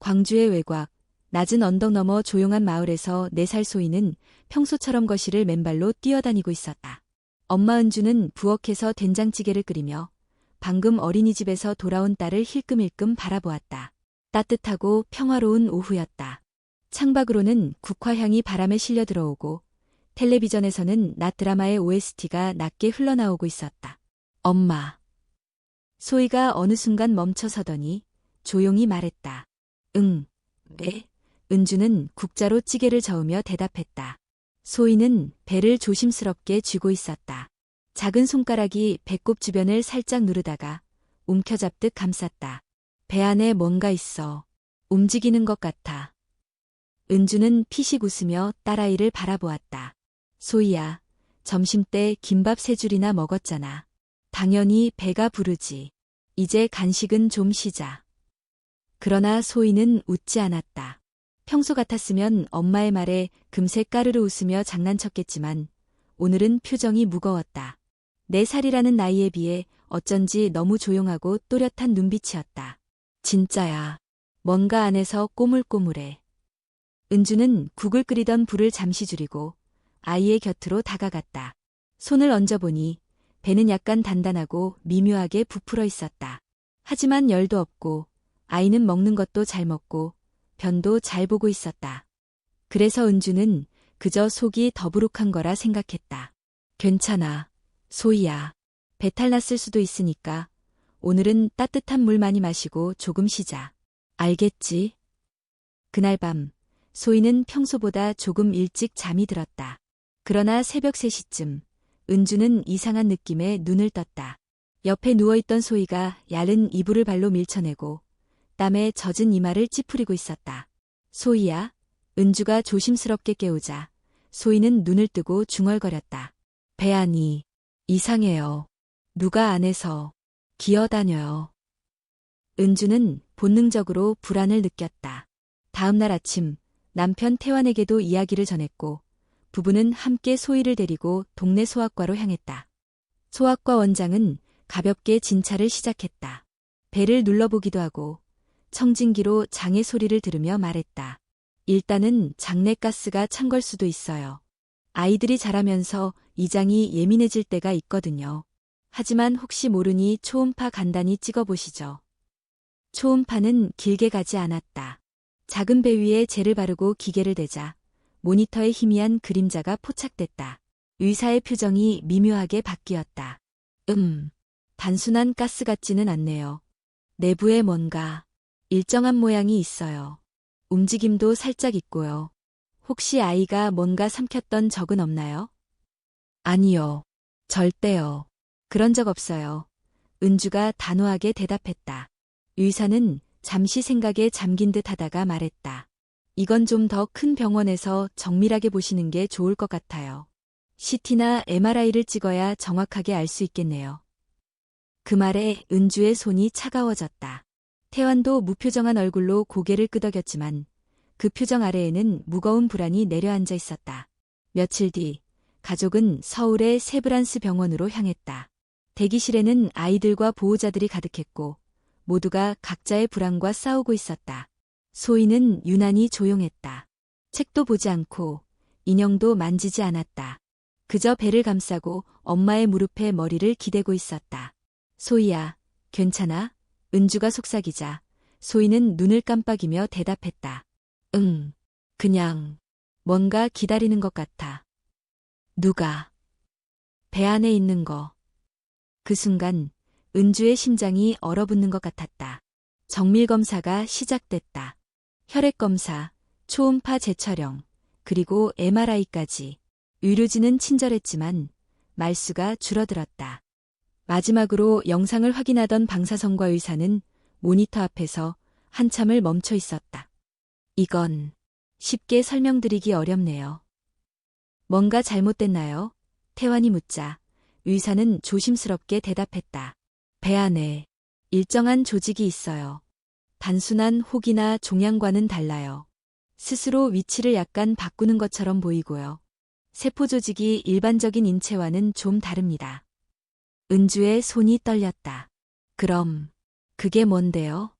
광주의 외곽, 낮은 언덕 너머 조용한 마을에서 4살 소희는 평소처럼 거실을 맨발로 뛰어다니고 있었다. 엄마 은주는 부엌에서 된장찌개를 끓이며 방금 어린이집에서 돌아온 딸을 힐끔힐끔 바라보았다. 따뜻하고 평화로운 오후였다. 창밖으로는 국화향이 바람에 실려 들어오고 텔레비전에서는 낮 드라마의 OST가 낮게 흘러나오고 있었다. 엄마. 소희가 어느 순간 멈춰서더니 조용히 말했다. 응, 네. 은주는 국자로 찌개를 저으며 대답했다. 소희는 배를 조심스럽게 쥐고 있었다. 작은 손가락이 배꼽 주변을 살짝 누르다가 움켜잡듯 감쌌다. 배 안에 뭔가 있어. 움직이는 것 같아. 은주는 피식 웃으며 딸아이를 바라보았다. 소희야, 점심때 김밥 3줄이나 먹었잖아. 당연히 배가 부르지. 이제 간식은 좀 쉬자. 그러나 소희는 웃지 않았다. 평소 같았으면 엄마의 말에 금세 까르르 웃으며 장난쳤겠지만 오늘은 표정이 무거웠다. 4살이라는 나이에 비해 어쩐지 너무 조용하고 또렷한 눈빛이었다. 진짜야. 뭔가 안에서 꼬물꼬물해. 은주는 국을 끓이던 불을 잠시 줄이고 아이의 곁으로 다가갔다. 손을 얹어보니 배는 약간 단단하고 미묘하게 부풀어 있었다. 하지만 열도 없고 아이는 먹는 것도 잘 먹고 변도 잘 보고 있었다. 그래서 은주는 그저 속이 더부룩한 거라 생각했다. 괜찮아, 소희야. 배탈 났을 수도 있으니까 오늘은 따뜻한 물 많이 마시고 조금 쉬자. 알겠지? 그날 밤 소희는 평소보다 조금 일찍 잠이 들었다. 그러나 새벽 3시쯤 은주는 이상한 느낌에 눈을 떴다. 옆에 누워있던 소희가 야른 이불을 발로 밀쳐내고 땀에 젖은 이마를 찌푸리고 있었다. 소희야? 은주가 조심스럽게 깨우자 소희는 눈을 뜨고 중얼거렸다. 배 안이 이상해요. 누가 안에서 기어다녀요. 은주는 본능적으로 불안을 느꼈다. 다음 날 아침 남편 태환에게도 이야기를 전했고 부부는 함께 소희를 데리고 동네 소아과로 향했다. 소아과 원장은 가볍게 진찰을 시작했다. 배를 눌러보기도 하고 청진기로 장의 소리를 들으며 말했다. 일단은 장내가스가 찬 걸 수도 있어요. 아이들이 자라면서 이장이 예민해질 때가 있거든요. 하지만 혹시 모르니 초음파 간단히 찍어보시죠. 초음파는 길게 가지 않았다. 작은 배 위에 젤을 바르고 기계를 대자 모니터에 희미한 그림자가 포착됐다. 의사의 표정이 미묘하게 바뀌었다. 단순한 가스 같지는 않네요. 내부에 뭔가 일정한 모양이 있어요. 움직임도 살짝 있고요. 혹시 아이가 뭔가 삼켰던 적은 없나요? 아니요. 절대요. 그런 적 없어요. 은주가 단호하게 대답했다. 의사는 잠시 생각에 잠긴 듯 하다가 말했다. 이건 좀 더 큰 병원에서 정밀하게 보시는 게 좋을 것 같아요. CT나 MRI를 찍어야 정확하게 알 수 있겠네요. 그 말에 은주의 손이 차가워졌다. 태환도 무표정한 얼굴로 고개를 끄덕였지만 그 표정 아래에는 무거운 불안이 내려앉아 있었다. 며칠 뒤 가족은 서울의 세브란스 병원으로 향했다. 대기실에는 아이들과 보호자들이 가득했고 모두가 각자의 불안과 싸우고 있었다. 소희는 유난히 조용했다. 책도 보지 않고 인형도 만지지 않았다. 그저 배를 감싸고 엄마의 무릎에 머리를 기대고 있었다. 소희야, 괜찮아? 은주가 속삭이자 소희는 눈을 깜빡이며 대답했다. 응, 그냥 뭔가 기다리는 것 같아. 누가? 배 안에 있는 거. 그 순간 은주의 심장이 얼어붙는 것 같았다. 정밀검사가 시작됐다. 혈액검사, 초음파 재촬영, 그리고 MRI까지. 의료진은 친절했지만 말수가 줄어들었다. 마지막으로 영상을 확인하던 방사선과 의사는 모니터 앞에서 한참을 멈춰 있었다. 이건 쉽게 설명드리기 어렵네요. 뭔가 잘못됐나요? 태환이 묻자 의사는 조심스럽게 대답했다. 배 안에 일정한 조직이 있어요. 단순한 혹이나 종양과는 달라요. 스스로 위치를 약간 바꾸는 것처럼 보이고요. 세포 조직이 일반적인 인체와는 좀 다릅니다. 은주의 손이 떨렸다. 그럼 그게 뭔데요?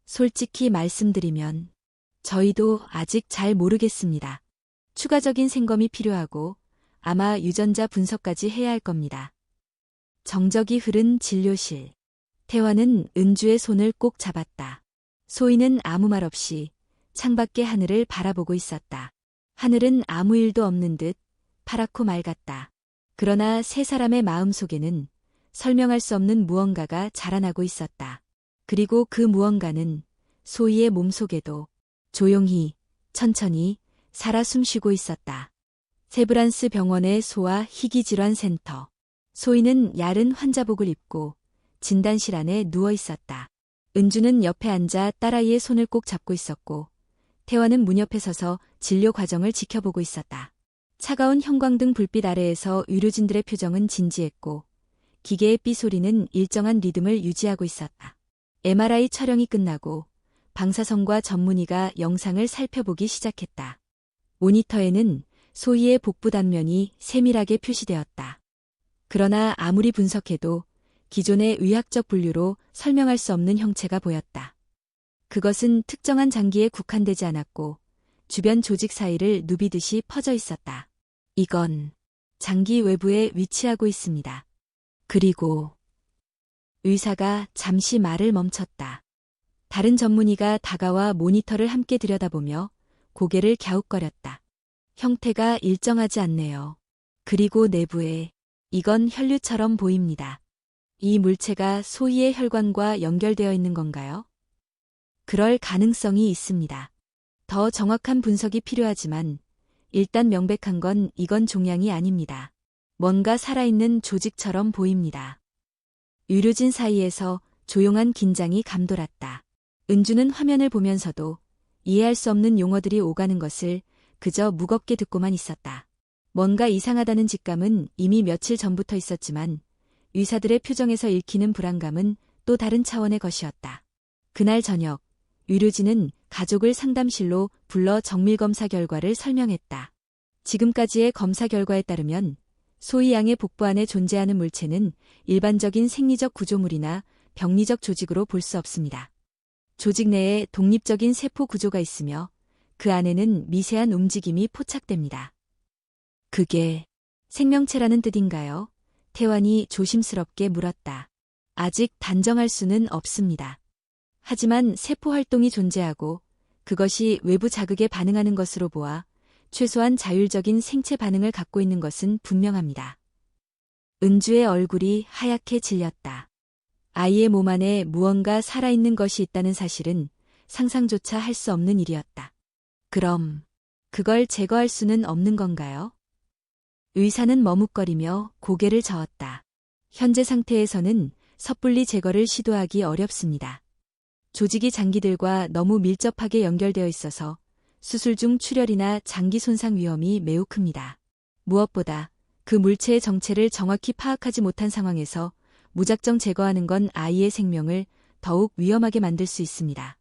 솔직히 말씀드리면 저희도 아직 잘 모르겠습니다. 추가적인 생검이 필요하고 아마 유전자 분석까지 해야 할 겁니다. 정적이 흐른 진료실. 태화는 은주의 손을 꼭 잡았다. 소희는 아무 말 없이 창밖의 하늘을 바라보고 있었다. 하늘은 아무 일도 없는 듯 파랗고 맑았다. 그러나 세 사람의 마음속에는 설명할 수 없는 무언가가 자라나고 있었다. 그리고 그 무언가는 소희의 몸속에도 조용히, 천천히 살아 숨쉬고 있었다. 세브란스 병원의 소아 희귀질환 센터. 소희는 야른 환자복을 입고 진단실 안에 누워 있었다. 은주는 옆에 앉아 딸아이의 손을 꼭 잡고 있었고, 태화는 문 옆에 서서 진료 과정을 지켜보고 있었다. 차가운 형광등 불빛 아래에서 의료진들의 표정은 진지했고, 기계의 삐 소리는 일정한 리듬을 유지하고 있었다. MRI 촬영이 끝나고 방사선과 전문의가 영상을 살펴보기 시작했다. 모니터에는 소희의 복부 단면이 세밀하게 표시되었다. 그러나 아무리 분석해도 기존의 의학적 분류로 설명할 수 없는 형체가 보였다. 그것은 특정한 장기에 국한되지 않았고 주변 조직 사이를 누비듯이 퍼져 있었다. 이건 장기 외부에 위치하고 있습니다. 그리고 의사가 잠시 말을 멈췄다. 다른 전문의가 다가와 모니터를 함께 들여다보며 고개를 갸웃거렸다. 형태가 일정하지 않네요. 그리고 내부에 이건 혈류처럼 보입니다. 이 물체가 소희의 혈관과 연결되어 있는 건가요? 그럴 가능성이 있습니다. 더 정확한 분석이 필요하지만 일단 명백한 건 이건 종양이 아닙니다. 뭔가 살아있는 조직처럼 보입니다. 의료진 사이에서 조용한 긴장이 감돌았다. 은주는 화면을 보면서도 이해할 수 없는 용어들이 오가는 것을 그저 무겁게 듣고만 있었다. 뭔가 이상하다는 직감은 이미 며칠 전부터 있었지만 의사들의 표정에서 읽히는 불안감은 또 다른 차원의 것이었다. 그날 저녁, 의료진은 가족을 상담실로 불러 정밀검사 결과를 설명했다. 지금까지의 검사 결과에 따르면 소희 양의 복부 안에 존재하는 물체는 일반적인 생리적 구조물이나 병리적 조직으로 볼 수 없습니다. 조직 내에 독립적인 세포 구조가 있으며 그 안에는 미세한 움직임이 포착됩니다. 그게 생명체라는 뜻인가요? 태환이 조심스럽게 물었다. 아직 단정할 수는 없습니다. 하지만 세포 활동이 존재하고 그것이 외부 자극에 반응하는 것으로 보아 최소한 자율적인 생체 반응을 갖고 있는 것은 분명합니다. 은주의 얼굴이 하얗게 질렸다. 아이의 몸 안에 무언가 살아있는 것이 있다는 사실은 상상조차 할 수 없는 일이었다. 그럼 그걸 제거할 수는 없는 건가요? 의사는 머뭇거리며 고개를 저었다. 현재 상태에서는 섣불리 제거를 시도하기 어렵습니다. 조직이 장기들과 너무 밀접하게 연결되어 있어서 수술 중 출혈이나 장기 손상 위험이 매우 큽니다. 무엇보다 그 물체의 정체를 정확히 파악하지 못한 상황에서 무작정 제거하는 건 아이의 생명을 더욱 위험하게 만들 수 있습니다.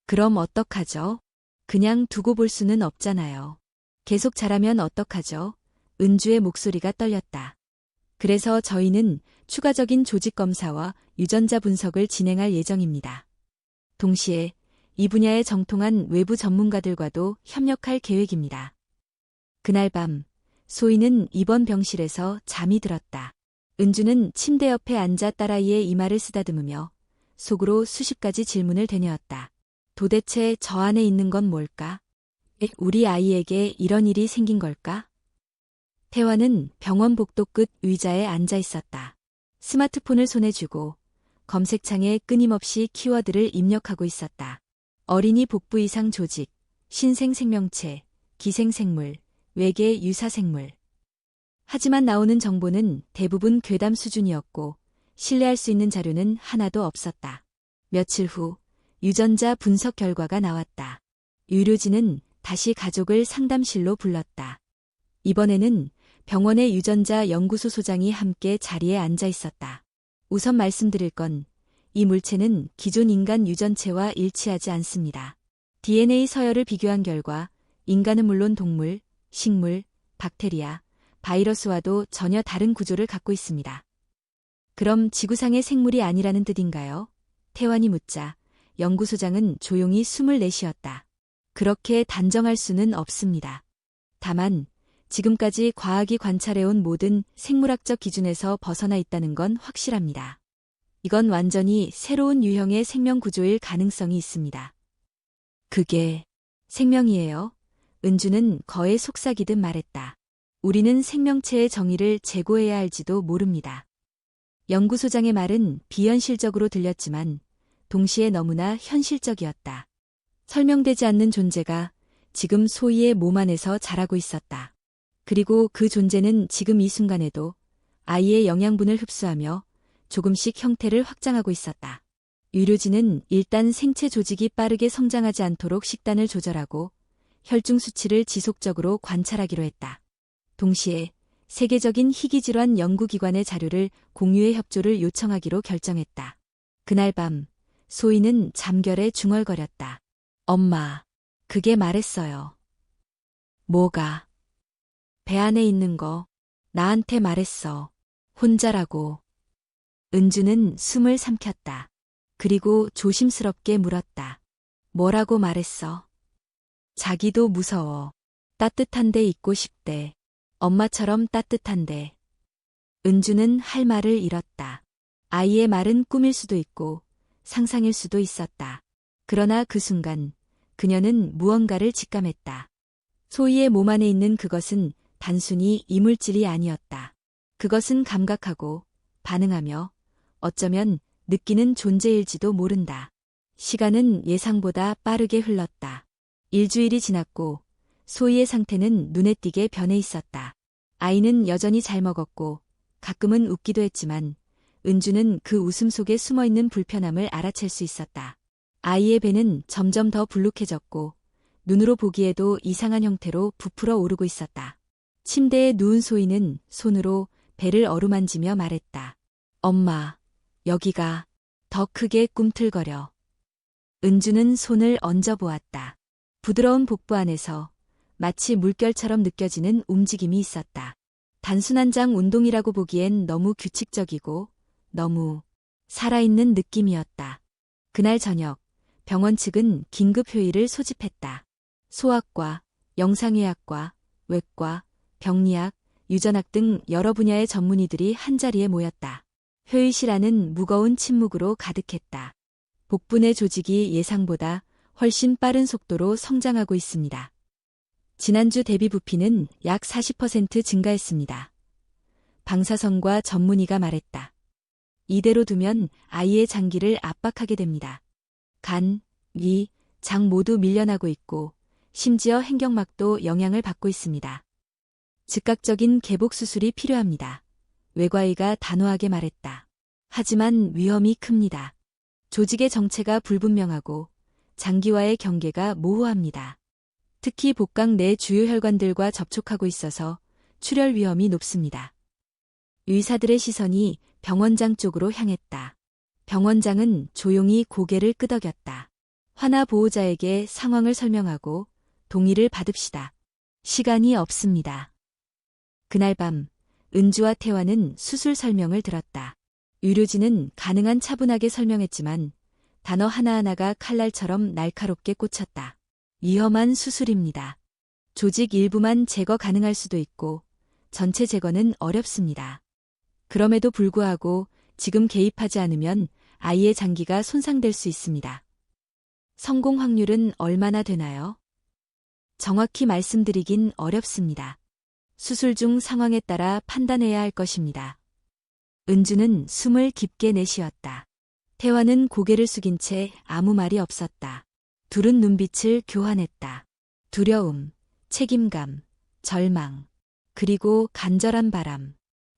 그럼 어떡하죠? 그냥 두고 볼 수는 없잖아요. 계속 자라면 어떡하죠? 은주의 목소리가 떨렸다. 그래서 저희는 추가적인 조직 검사와 유전자 분석을 진행할 예정입니다. 동시에 이 분야에 정통한 외부 전문가들과도 협력할 계획입니다. 그날 밤, 소희는 입원 병실에서 잠이 들었다. 은주는 침대 옆에 앉아 딸아이의 이마를 쓰다듬으며 속으로 수십 가지 질문을 되뇌었다. 도대체 저 안에 있는 건 뭘까? 우리 아이에게 이런 일이 생긴 걸까? 태화는 병원 복도 끝 의자에 앉아 있었다. 스마트폰을 손에 쥐고 검색창에 끊임없이 키워드를 입력하고 있었다. 어린이 복부 이상 조직, 신생 생명체, 기생생물, 외계 유사생물. 하지만 나오는 정보는 대부분 괴담 수준이었고 신뢰할 수 있는 자료는 하나도 없었다. 며칠 후 유전자 분석 결과가 나왔다. 의료진은 다시 가족을 상담실로 불렀다. 이번에는 병원의 유전자 연구소 소장이 함께 자리에 앉아 있었다. 우선 말씀드릴 건 이 물체는 기존 인간 유전체와 일치하지 않습니다. DNA 서열을 비교한 결과 인간은 물론 동물, 식물, 박테리아, 바이러스와도 전혀 다른 구조를 갖고 있습니다. 그럼 지구상의 생물이 아니라는 뜻인가요? 태환이 묻자 연구소장은 조용히 숨을 내쉬었다. 그렇게 단정할 수는 없습니다. 다만 지금까지 과학이 관찰해온 모든 생물학적 기준에서 벗어나 있다는 건 확실합니다. 이건 완전히 새로운 유형의 생명 구조일 가능성이 있습니다. 그게 생명이에요. 은주는 거의 속삭이듯 말했다. 우리는 생명체의 정의를 재고해야 할지도 모릅니다. 연구소장의 말은 비현실적으로 들렸지만 동시에 너무나 현실적이었다. 설명되지 않는 존재가 지금 소희의 몸 안에서 자라고 있었다. 그리고 그 존재는 지금 이 순간에도 아이의 영양분을 흡수하며 조금씩 형태를 확장하고 있었다. 의료진은 일단 생체 조직이 빠르게 성장하지 않도록 식단을 조절하고 혈중 수치를 지속적으로 관찰하기로 했다. 동시에 세계적인 희귀질환 연구기관의 자료를 공유해 협조를 요청하기로 결정했다. 그날 밤 소희는 잠결에 중얼거렸다. 엄마, 그게 말했어요. 뭐가? 배 안에 있는 거 나한테 말했어. 혼자라고. 은주는 숨을 삼켰다. 그리고 조심스럽게 물었다. 뭐라고 말했어? 자기도 무서워. 따뜻한 데 있고 싶대. 엄마처럼 따뜻한데. 은주는 할 말을 잃었다. 아이의 말은 꿈일 수도 있고 상상일 수도 있었다. 그러나 그 순간 그녀는 무언가를 직감했다. 소희의 몸 안에 있는 그것은 단순히 이물질이 아니었다. 그것은 감각하고 반응하며 어쩌면 느끼는 존재일지도 모른다. 시간은 예상보다 빠르게 흘렀다. 일주일이 지났고 소희의 상태는 눈에 띄게 변해 있었다. 아이는 여전히 잘 먹었고 가끔은 웃기도 했지만 은주는 그 웃음 속에 숨어있는 불편함을 알아챌 수 있었다. 아이의 배는 점점 더 불룩해졌고 눈으로 보기에도 이상한 형태로 부풀어 오르고 있었다. 침대에 누운 소희는 손으로 배를 어루만지며 말했다. 엄마, 여기가 더 크게 꿈틀거려. 은주는 손을 얹어보았다. 부드러운 복부 안에서 마치 물결처럼 느껴지는 움직임이 있었다. 단순한 장 운동이라고 보기엔 너무 규칙적이고 너무 살아있는 느낌이었다. 그날 저녁 병원 측은 긴급 회의를 소집했다. 소아과, 영상의학과, 외과, 병리학, 유전학 등 여러 분야의 전문의들이 한자리에 모였다. 회의실 안은 무거운 침묵으로 가득했다. 복부 내 조직이 예상보다 훨씬 빠른 속도로 성장하고 있습니다. 지난주 대비 부피는 약 40% 증가했습니다. 방사선과 전문의가 말했다. 이대로 두면 아이의 장기를 압박하게 됩니다. 간, 위, 장 모두 밀려나고 있고 심지어 행경막도 영향을 받고 있습니다. 즉각적인 개복 수술이 필요합니다. 외과의가 단호하게 말했다. 하지만 위험이 큽니다. 조직의 정체가 불분명하고 장기와의 경계가 모호합니다. 특히 복강 내 주요 혈관들과 접촉하고 있어서 출혈 위험이 높습니다. 의사들의 시선이 병원장 쪽으로 향했다. 병원장은 조용히 고개를 끄덕였다. 환아 보호자에게 상황을 설명하고 동의를 받읍시다. 시간이 없습니다. 그날 밤 은주와 태화는 수술 설명을 들었다. 의료진은 가능한 차분하게 설명했지만 단어 하나하나가 칼날처럼 날카롭게 꽂혔다. 위험한 수술입니다. 조직 일부만 제거 가능할 수도 있고 전체 제거는 어렵습니다. 그럼에도 불구하고 지금 개입하지 않으면 아이의 장기가 손상될 수 있습니다. 성공 확률은 얼마나 되나요? 정확히 말씀드리긴 어렵습니다. 수술 중 상황에 따라 판단해야 할 것입니다. 은주는 숨을 깊게 내쉬었다. 태화는 고개를 숙인 채 아무 말이 없었다. 둘은 눈빛을 교환했다. 두려움, 책임감, 절망, 그리고 간절한 바람.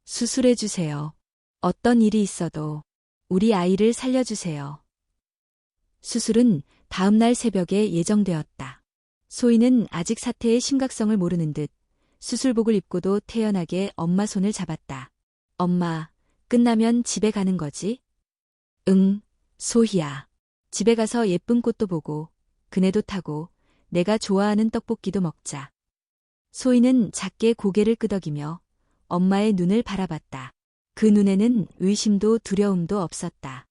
수술해주세요. 어떤 일이 있어도 우리 아이를 살려주세요. 수술은 다음 날 새벽에 예정되었다. 소희는 아직 사태의 심각성을 모르는 듯 수술복을 입고도 태연하게 엄마 손을 잡았다. 엄마, 끝나면 집에 가는 거지? 응, 소희야. 집에 가서 예쁜 꽃도 보고 그네도 타고 내가 좋아하는 떡볶이도 먹자. 소희는 작게 고개를 끄덕이며 엄마의 눈을 바라봤다. 그 눈에는 의심도 두려움도 없었다.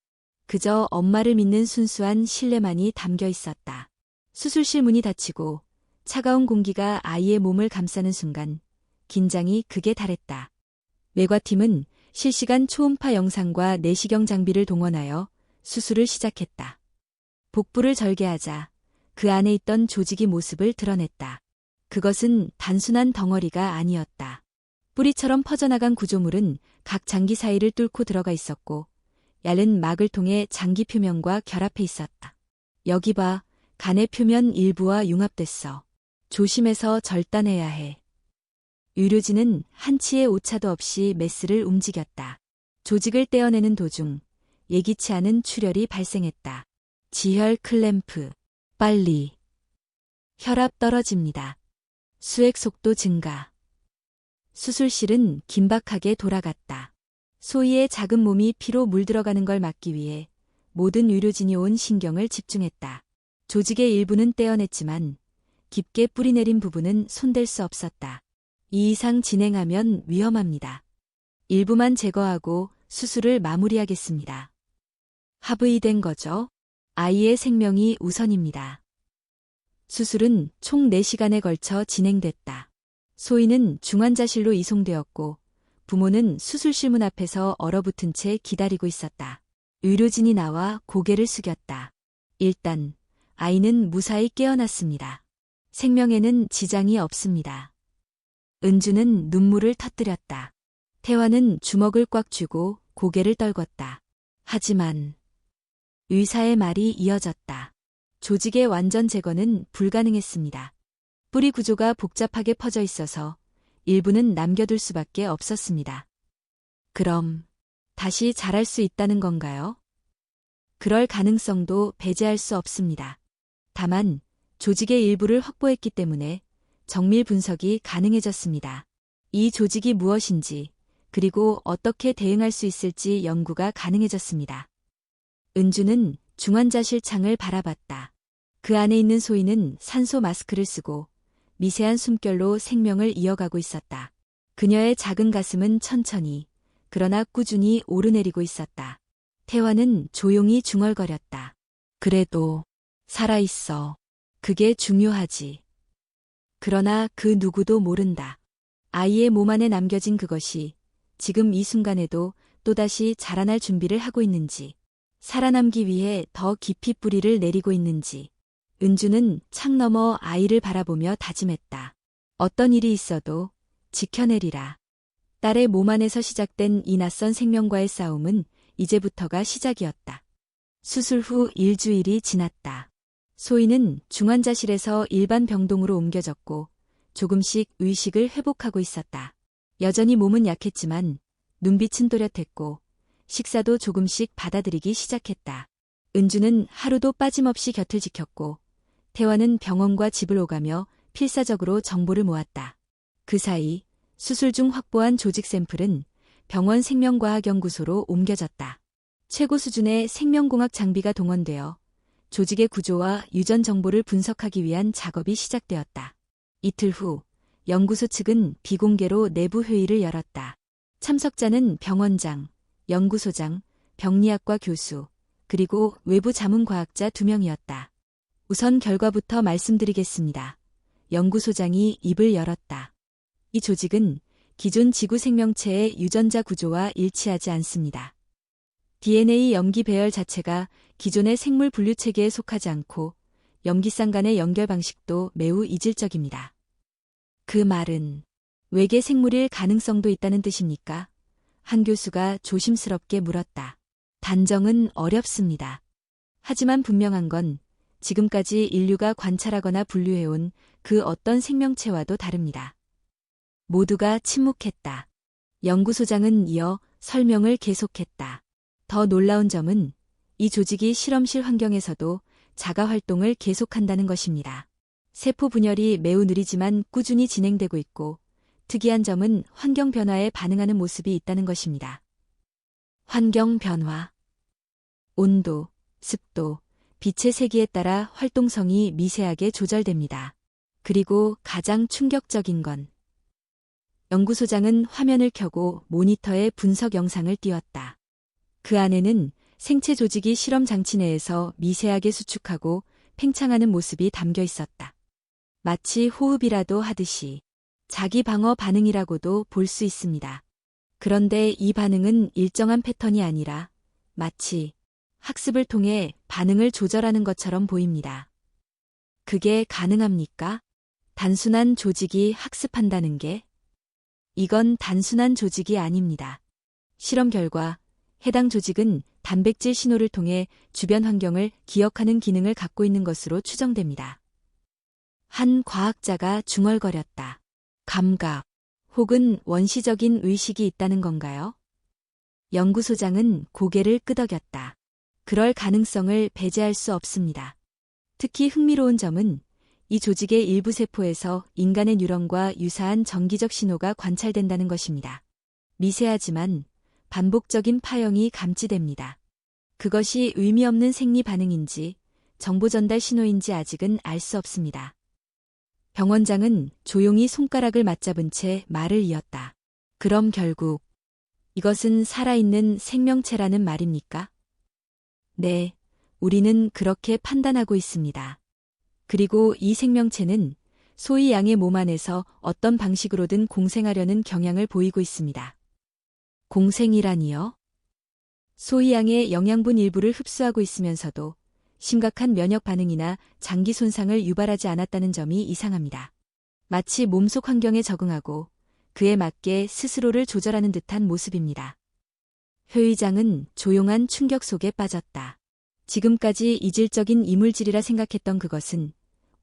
그저 엄마를 믿는 순수한 신뢰만이 담겨 있었다. 수술실 문이 닫히고 차가운 공기가 아이의 몸을 감싸는 순간 긴장이 극에 달했다. 외과팀은 실시간 초음파 영상과 내시경 장비를 동원하여 수술을 시작했다. 복부를 절개하자 그 안에 있던 조직이 모습을 드러냈다. 그것은 단순한 덩어리가 아니었다. 뿌리처럼 퍼져나간 구조물은 각 장기 사이를 뚫고 들어가 있었고 얇은 막을 통해 장기 표면과 결합해 있었다. 여기 봐, 간의 표면 일부와 융합됐어. 조심해서 절단해야 해. 의료진은 한치의 오차도 없이 메스를 움직였다. 조직을 떼어내는 도중 예기치 않은 출혈이 발생했다. 지혈 클램프. 빨리. 혈압 떨어집니다. 수액 속도 증가. 수술실은 긴박하게 돌아갔다. 소희의 작은 몸이 피로 물들어가는 걸 막기 위해 모든 의료진이 온 신경을 집중했다. 조직의 일부는 떼어냈지만 깊게 뿌리내린 부분은 손댈 수 없었다. 이 이상 진행하면 위험합니다. 일부만 제거하고 수술을 마무리하겠습니다. 합의된 거죠? 아이의 생명이 우선입니다. 수술은 총 4시간에 걸쳐 진행됐다. 소희는 중환자실로 이송되었고 부모는 수술실 문 앞에서 얼어붙은 채 기다리고 있었다. 의료진이 나와 고개를 숙였다. 일단 아이는 무사히 깨어났습니다. 생명에는 지장이 없습니다. 은주는 눈물을 터뜨렸다. 태화는 주먹을 꽉 쥐고 고개를 떨궜다. 하지만 의사의 말이 이어졌다. 조직의 완전 제거는 불가능했습니다. 뿌리 구조가 복잡하게 퍼져 있어서 일부는 남겨둘 수밖에 없었습니다. 그럼 다시 자랄 수 있다는 건가요? 그럴 가능성도 배제할 수 없습니다. 다만 조직의 일부를 확보했기 때문에 정밀 분석이 가능해졌습니다. 이 조직이 무엇인지 그리고 어떻게 대응할 수 있을지 연구가 가능해졌습니다. 은주는 중환자실 창을 바라봤다. 그 안에 있는 소희는 산소 마스크를 쓰고 미세한 숨결로 생명을 이어가고 있었다. 그녀의 작은 가슴은 천천히 그러나 꾸준히 오르내리고 있었다. 태화는 조용히 중얼거렸다. 그래도 살아있어. 그게 중요하지. 그러나 그 누구도 모른다. 아이의 몸 안에 남겨진 그것이 지금 이 순간에도 또다시 자라날 준비를 하고 있는지, 살아남기 위해 더 깊이 뿌리를 내리고 있는지. 은주는 창 너머 아이를 바라보며 다짐했다. 어떤 일이 있어도 지켜내리라. 딸의 몸 안에서 시작된 이 낯선 생명과의 싸움은 이제부터가 시작이었다. 수술 후 일주일이 지났다. 소희는 중환자실에서 일반 병동으로 옮겨졌고 조금씩 의식을 회복하고 있었다. 여전히 몸은 약했지만 눈빛은 또렷했고 식사도 조금씩 받아들이기 시작했다. 은주는 하루도 빠짐없이 곁을 지켰고 태화는 병원과 집을 오가며 필사적으로 정보를 모았다. 그 사이 수술 중 확보한 조직 샘플은 병원 생명과학연구소로 옮겨졌다. 최고 수준의 생명공학 장비가 동원되어 조직의 구조와 유전 정보를 분석하기 위한 작업이 시작되었다. 이틀 후 연구소 측은 비공개로 내부 회의를 열었다. 참석자는 병원장, 연구소장, 병리학과 교수, 그리고 외부 자문과학자 2명이었다. 우선 결과부터 말씀드리겠습니다. 연구소장이 입을 열었다. 이 조직은 기존 지구 생명체의 유전자 구조와 일치하지 않습니다. DNA 염기 배열 자체가 기존의 생물 분류 체계에 속하지 않고 염기쌍 간의 연결 방식도 매우 이질적입니다. 그 말은 외계 생물일 가능성도 있다는 뜻입니까? 한 교수가 조심스럽게 물었다. 단정은 어렵습니다. 하지만 분명한 건 지금까지 인류가 관찰하거나 분류해온 그 어떤 생명체와도 다릅니다. 모두가 침묵했다. 연구소장은 이어 설명을 계속했다. 더 놀라운 점은 이 조직이 실험실 환경에서도 자가 활동을 계속한다는 것입니다. 세포 분열이 매우 느리지만 꾸준히 진행되고 있고 특이한 점은 환경 변화에 반응하는 모습이 있다는 것입니다. 환경 변화. 온도, 습도, 빛의 세기에 따라 활동성이 미세하게 조절됩니다. 그리고 가장 충격적인 건 연구소장은 화면을 켜고 모니터에 분석 영상을 띄웠다. 그 안에는 생체 조직이 실험 장치 내에서 미세하게 수축하고 팽창하는 모습이 담겨 있었다. 마치 호흡이라도 하듯이 자기 방어 반응이라고도 볼 수 있습니다. 그런데 이 반응은 일정한 패턴이 아니라 마치 학습을 통해 반응을 조절하는 것처럼 보입니다. 그게 가능합니까? 단순한 조직이 학습한다는 게? 이건 단순한 조직이 아닙니다. 실험 결과 해당 조직은 단백질 신호를 통해 주변 환경을 기억하는 기능을 갖고 있는 것으로 추정됩니다. 한 과학자가 중얼거렸다. 감각 혹은 원시적인 의식이 있다는 건가요? 연구소장은 고개를 끄덕였다. 그럴 가능성을 배제할 수 없습니다. 특히 흥미로운 점은 이 조직의 일부 세포에서 인간의 뉴런과 유사한 정기적 신호가 관찰된다는 것입니다. 미세하지만 반복적인 파형이 감지됩니다. 그것이 의미 없는 생리 반응인지 정보 전달 신호인지 아직은 알 수 없습니다. 병원장은 조용히 손가락을 맞잡은 채 말을 이었다. 그럼 결국 이것은 살아있는 생명체라는 말입니까? 네, 우리는 그렇게 판단하고 있습니다. 그리고 이 생명체는 소위 양의 몸 안에서 어떤 방식으로든 공생하려는 경향을 보이고 있습니다. 공생이라니요? 소위 양의 영양분 일부를 흡수하고 있으면서도 심각한 면역 반응이나 장기 손상을 유발하지 않았다는 점이 이상합니다. 마치 몸속 환경에 적응하고 그에 맞게 스스로를 조절하는 듯한 모습입니다. 회의장은 조용한 충격 속에 빠졌다. 지금까지 이질적인 이물질이라 생각했던 그것은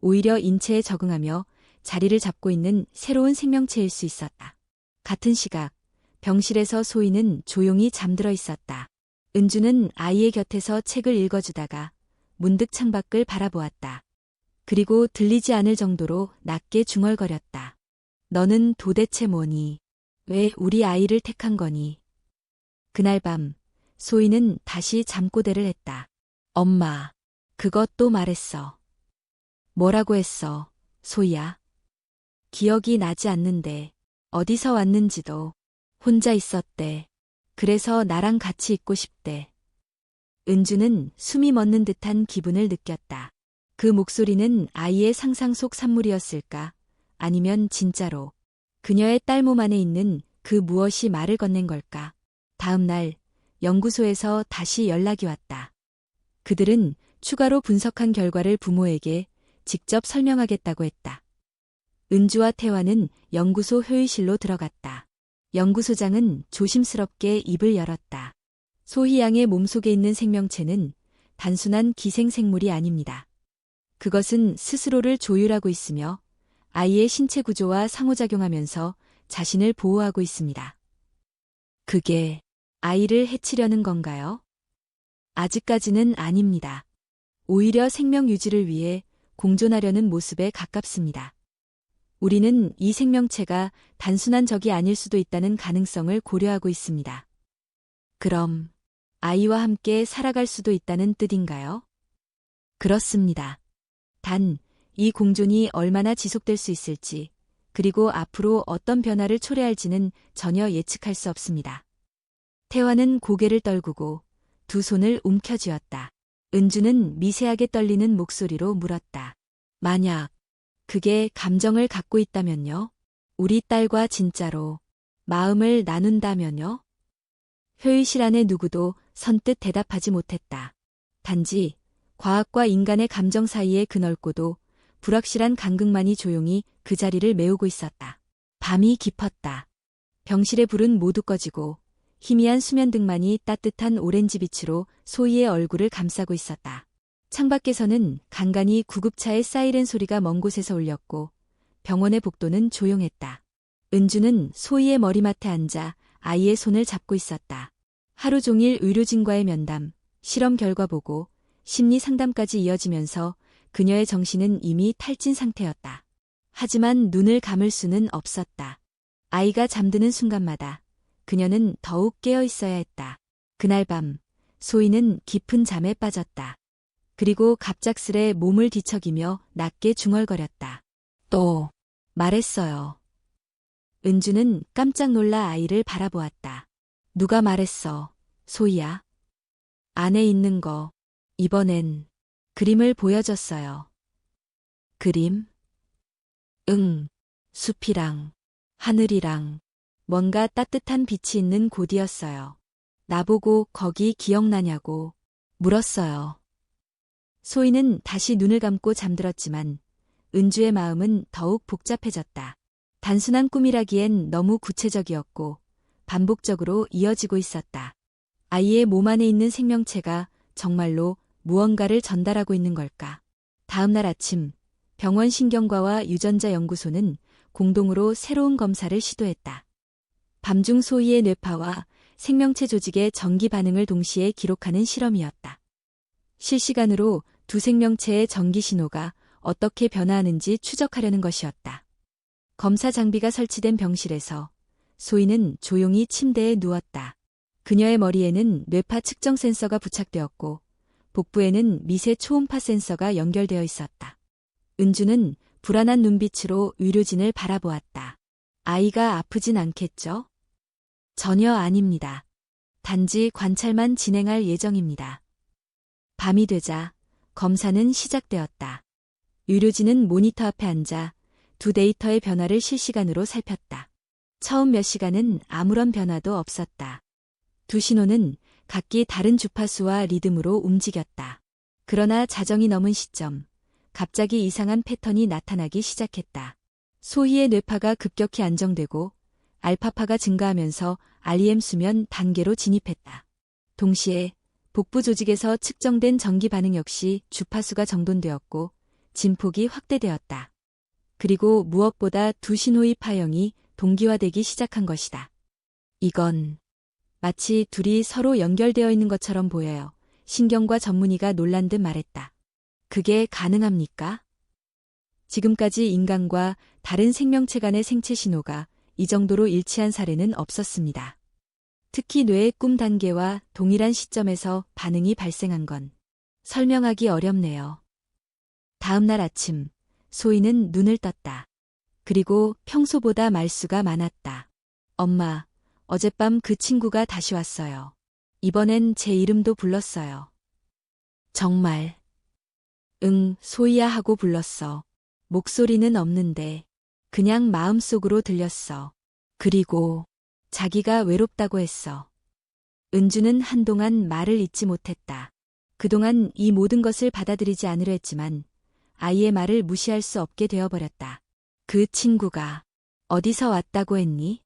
오히려 인체에 적응하며 자리를 잡고 있는 새로운 생명체일 수 있었다. 같은 시각, 병실에서 소희는 조용히 잠들어 있었다. 은주는 아이의 곁에서 책을 읽어주다가 문득 창밖을 바라보았다. 그리고 들리지 않을 정도로 낮게 중얼거렸다. 너는 도대체 뭐니? 왜 우리 아이를 택한 거니? 그날 밤, 소희는 다시 잠꼬대를 했다. 엄마, 그것도 말했어. 뭐라고 했어, 소희야? 기억이 나지 않는데, 어디서 왔는지도. 혼자 있었대. 그래서 나랑 같이 있고 싶대. 은주는 숨이 멎는 듯한 기분을 느꼈다. 그 목소리는 아이의 상상 속 산물이었을까? 아니면 진짜로 그녀의 딸 몸 안에 있는 그 무엇이 말을 건넨 걸까? 다음 날 연구소에서 다시 연락이 왔다. 그들은 추가로 분석한 결과를 부모에게 직접 설명하겠다고 했다. 은주와 태화는 연구소 회의실로 들어갔다. 연구소장은 조심스럽게 입을 열었다. 소희 양의 몸속에 있는 생명체는 단순한 기생생물이 아닙니다. 그것은 스스로를 조율하고 있으며 아이의 신체 구조와 상호작용하면서 자신을 보호하고 있습니다. 그게 아이를 해치려는 건가요? 아직까지는 아닙니다. 오히려 생명 유지를 위해 공존하려는 모습에 가깝습니다. 우리는 이 생명체가 단순한 적이 아닐 수도 있다는 가능성을 고려하고 있습니다. 그럼 아이와 함께 살아갈 수도 있다는 뜻인가요? 그렇습니다. 단, 이 공존이 얼마나 지속될 수 있을지, 그리고 앞으로 어떤 변화를 초래할지는 전혀 예측할 수 없습니다. 태화는 고개를 떨구고 두 손을 움켜쥐었다. 은주는 미세하게 떨리는 목소리로 물었다. 만약 그게 감정을 갖고 있다면요? 우리 딸과 진짜로 마음을 나눈다면요? 회의실 안에 누구도 선뜻 대답하지 못했다. 단지 과학과 인간의 감정 사이의 그 넓고도 불확실한 간극만이 조용히 그 자리를 메우고 있었다. 밤이 깊었다. 병실의 불은 모두 꺼지고 희미한 수면등만이 따뜻한 오렌지 빛으로 소희의 얼굴을 감싸고 있었다. 창밖에서는 간간히 구급차의 사이렌 소리가 먼 곳에서 울렸고 병원의 복도는 조용했다. 은주는 소희의 머리맡에 앉아 아이의 손을 잡고 있었다. 하루 종일 의료진과의 면담, 실험 결과 보고 심리 상담까지 이어지면서 그녀의 정신은 이미 탈진 상태였다. 하지만 눈을 감을 수는 없었다. 아이가 잠드는 순간마다 그녀는 더욱 깨어 있어야 했다. 그날 밤 소희는 깊은 잠에 빠졌다. 그리고 갑작스레 몸을 뒤척이며 낮게 중얼거렸다. 또 말했어요. 은주는 깜짝 놀라 아이를 바라보았다. 누가 말했어, 소희야? 안에 있는 거. 이번엔 그림을 보여줬어요. 그림? 응. 숲이랑 하늘이랑 뭔가 따뜻한 빛이 있는 곳이었어요. 나보고 거기 기억나냐고 물었어요. 소희는 다시 눈을 감고 잠들었지만 은주의 마음은 더욱 복잡해졌다. 단순한 꿈이라기엔 너무 구체적이었고 반복적으로 이어지고 있었다. 아이의 몸 안에 있는 생명체가 정말로 무언가를 전달하고 있는 걸까? 다음 날 아침, 병원 신경과와 유전자 연구소는 공동으로 새로운 검사를 시도했다. 밤중 소희의 뇌파와 생명체 조직의 전기 반응을 동시에 기록하는 실험이었다. 실시간으로 두 생명체의 전기 신호가 어떻게 변화하는지 추적하려는 것이었다. 검사 장비가 설치된 병실에서 소희는 조용히 침대에 누웠다. 그녀의 머리에는 뇌파 측정 센서가 부착되었고 복부에는 미세 초음파 센서가 연결되어 있었다. 은주는 불안한 눈빛으로 의료진을 바라보았다. 아이가 아프진 않겠죠? 전혀 아닙니다. 단지 관찰만 진행할 예정입니다. 밤이 되자 검사는 시작되었다. 의료진은 모니터 앞에 앉아 두 데이터의 변화를 실시간으로 살폈다. 처음 몇 시간은 아무런 변화도 없었다. 두 신호는 각기 다른 주파수와 리듬으로 움직였다. 그러나 자정이 넘은 시점, 갑자기 이상한 패턴이 나타나기 시작했다. 소희의 뇌파가 급격히 안정되고 알파파가 증가하면서 REM 수면 단계로 진입했다. 동시에 복부 조직에서 측정된 전기 반응 역시 주파수가 정돈되었고 진폭이 확대되었다. 그리고 무엇보다 두 신호의 파형이 동기화되기 시작한 것이다. 이건 마치 둘이 서로 연결되어 있는 것처럼 보여요. 신경과 전문의가 놀란 듯 말했다. 그게 가능합니까? 지금까지 인간과 다른 생명체 간의 생체 신호가 이 정도로 일치한 사례는 없었습니다. 특히 뇌의 꿈 단계와 동일한 시점에서 반응이 발생한 건 설명하기 어렵네요. 다음 날 아침, 소희는 눈을 떴다. 그리고 평소보다 말수가 많았다. 엄마, 어젯밤 그 친구가 다시 왔어요. 이번엔 제 이름도 불렀어요. 정말. 응, 소희야 하고 불렀어. 목소리는 없는데 그냥 마음속으로 들렸어. 그리고 자기가 외롭다고 했어. 은주는 한동안 말을 잇지 못했다. 그동안 이 모든 것을 받아들이지 않으려 했지만 아이의 말을 무시할 수 없게 되어버렸다. 그 친구가 어디서 왔다고 했니?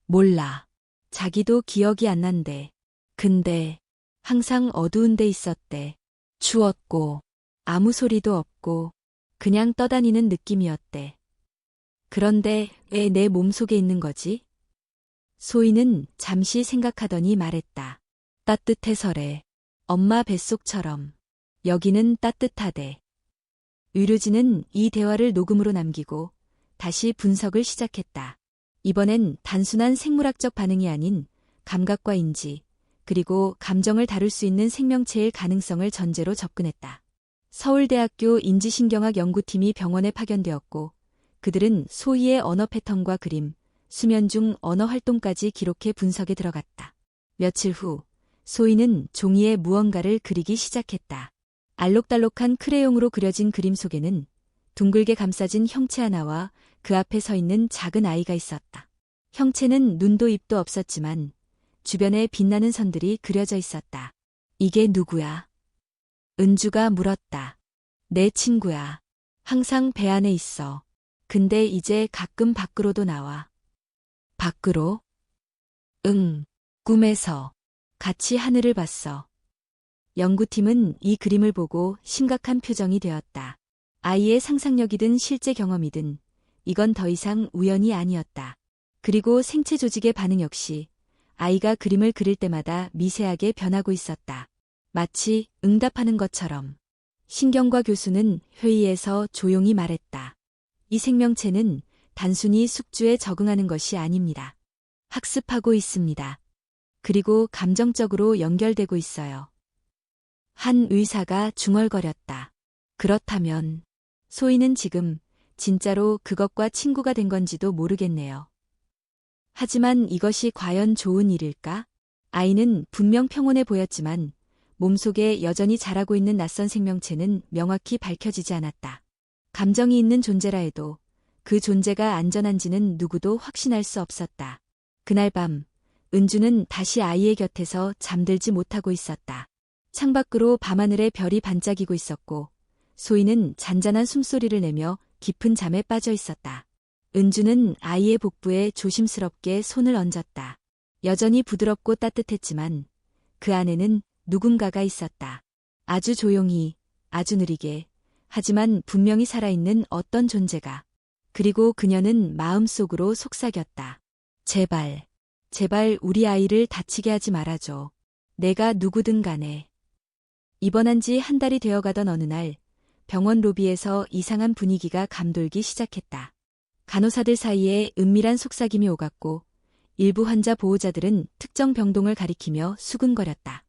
몰라. 자기도 기억이 안 난대. 근데 항상 어두운 데 있었대. 추웠고 아무 소리도 없고 그냥 떠다니는 느낌이었대. 그런데 왜 내 몸속에 있는 거지? 소희는 잠시 생각하더니 말했다. 따뜻해서래. 엄마 뱃속처럼. 여기는 따뜻하대. 의료진은 이 대화를 녹음으로 남기고 다시 분석을 시작했다. 이번엔 단순한 생물학적 반응이 아닌 감각과 인지, 그리고 감정을 다룰 수 있는 생명체일 가능성을 전제로 접근했다. 서울대학교 인지신경학 연구팀이 병원에 파견되었고 그들은 소희의 언어 패턴과 그림, 수면 중 언어 활동까지 기록해 분석에 들어갔다. 며칠 후 소희는 종이에 무언가를 그리기 시작했다. 알록달록한 크레용으로 그려진 그림 속에는 둥글게 감싸진 형체 하나와 그 앞에 서 있는 작은 아이가 있었다. 형체는 눈도 입도 없었지만 주변에 빛나는 선들이 그려져 있었다. 이게 누구야? 은주가 물었다. 내 친구야. 항상 배 안에 있어. 근데 이제 가끔 밖으로도 나와. 밖으로? 응. 꿈에서. 같이 하늘을 봤어. 연구팀은 이 그림을 보고 심각한 표정이 되었다. 아이의 상상력이든 실제 경험이든 이건 더 이상 우연이 아니었다. 그리고 생체 조직의 반응 역시 아이가 그림을 그릴 때마다 미세하게 변하고 있었다. 마치 응답하는 것처럼. 신경과 교수는 회의에서 조용히 말했다. 이 생명체는 단순히 숙주에 적응하는 것이 아닙니다. 학습하고 있습니다. 그리고 감정적으로 연결되고 있어요. 한 의사가 중얼거렸다. 그렇다면 소희는 지금 진짜로 그것과 친구가 된 건지도 모르겠네요. 하지만 이것이 과연 좋은 일일까? 아이는 분명 평온해 보였지만 몸속에 여전히 자라고 있는 낯선 생명체는 명확히 밝혀지지 않았다. 감정이 있는 존재라 해도 그 존재가 안전한지는 누구도 확신할 수 없었다. 그날 밤, 은주는 다시 아이의 곁에서 잠들지 못하고 있었다. 창밖으로 밤하늘에 별이 반짝이고 있었고 소희는 잔잔한 숨소리를 내며 깊은 잠에 빠져 있었다. 은주는 아이의 복부에 조심스럽게 손을 얹었다. 여전히 부드럽고 따뜻했지만 그 안에는 누군가가 있었다. 아주 조용히, 아주 느리게, 하지만 분명히 살아있는 어떤 존재가. 그리고 그녀는 마음속으로 속삭였다. 제발, 제발 우리 아이를 다치게 하지 말아줘. 내가 누구든 간에. 입원한 지 한 달이 되어가던 어느 날, 병원 로비에서 이상한 분위기가 감돌기 시작했다. 간호사들 사이에 은밀한 속삭임이 오갔고 일부 환자 보호자들은 특정 병동을 가리키며 수근거렸다.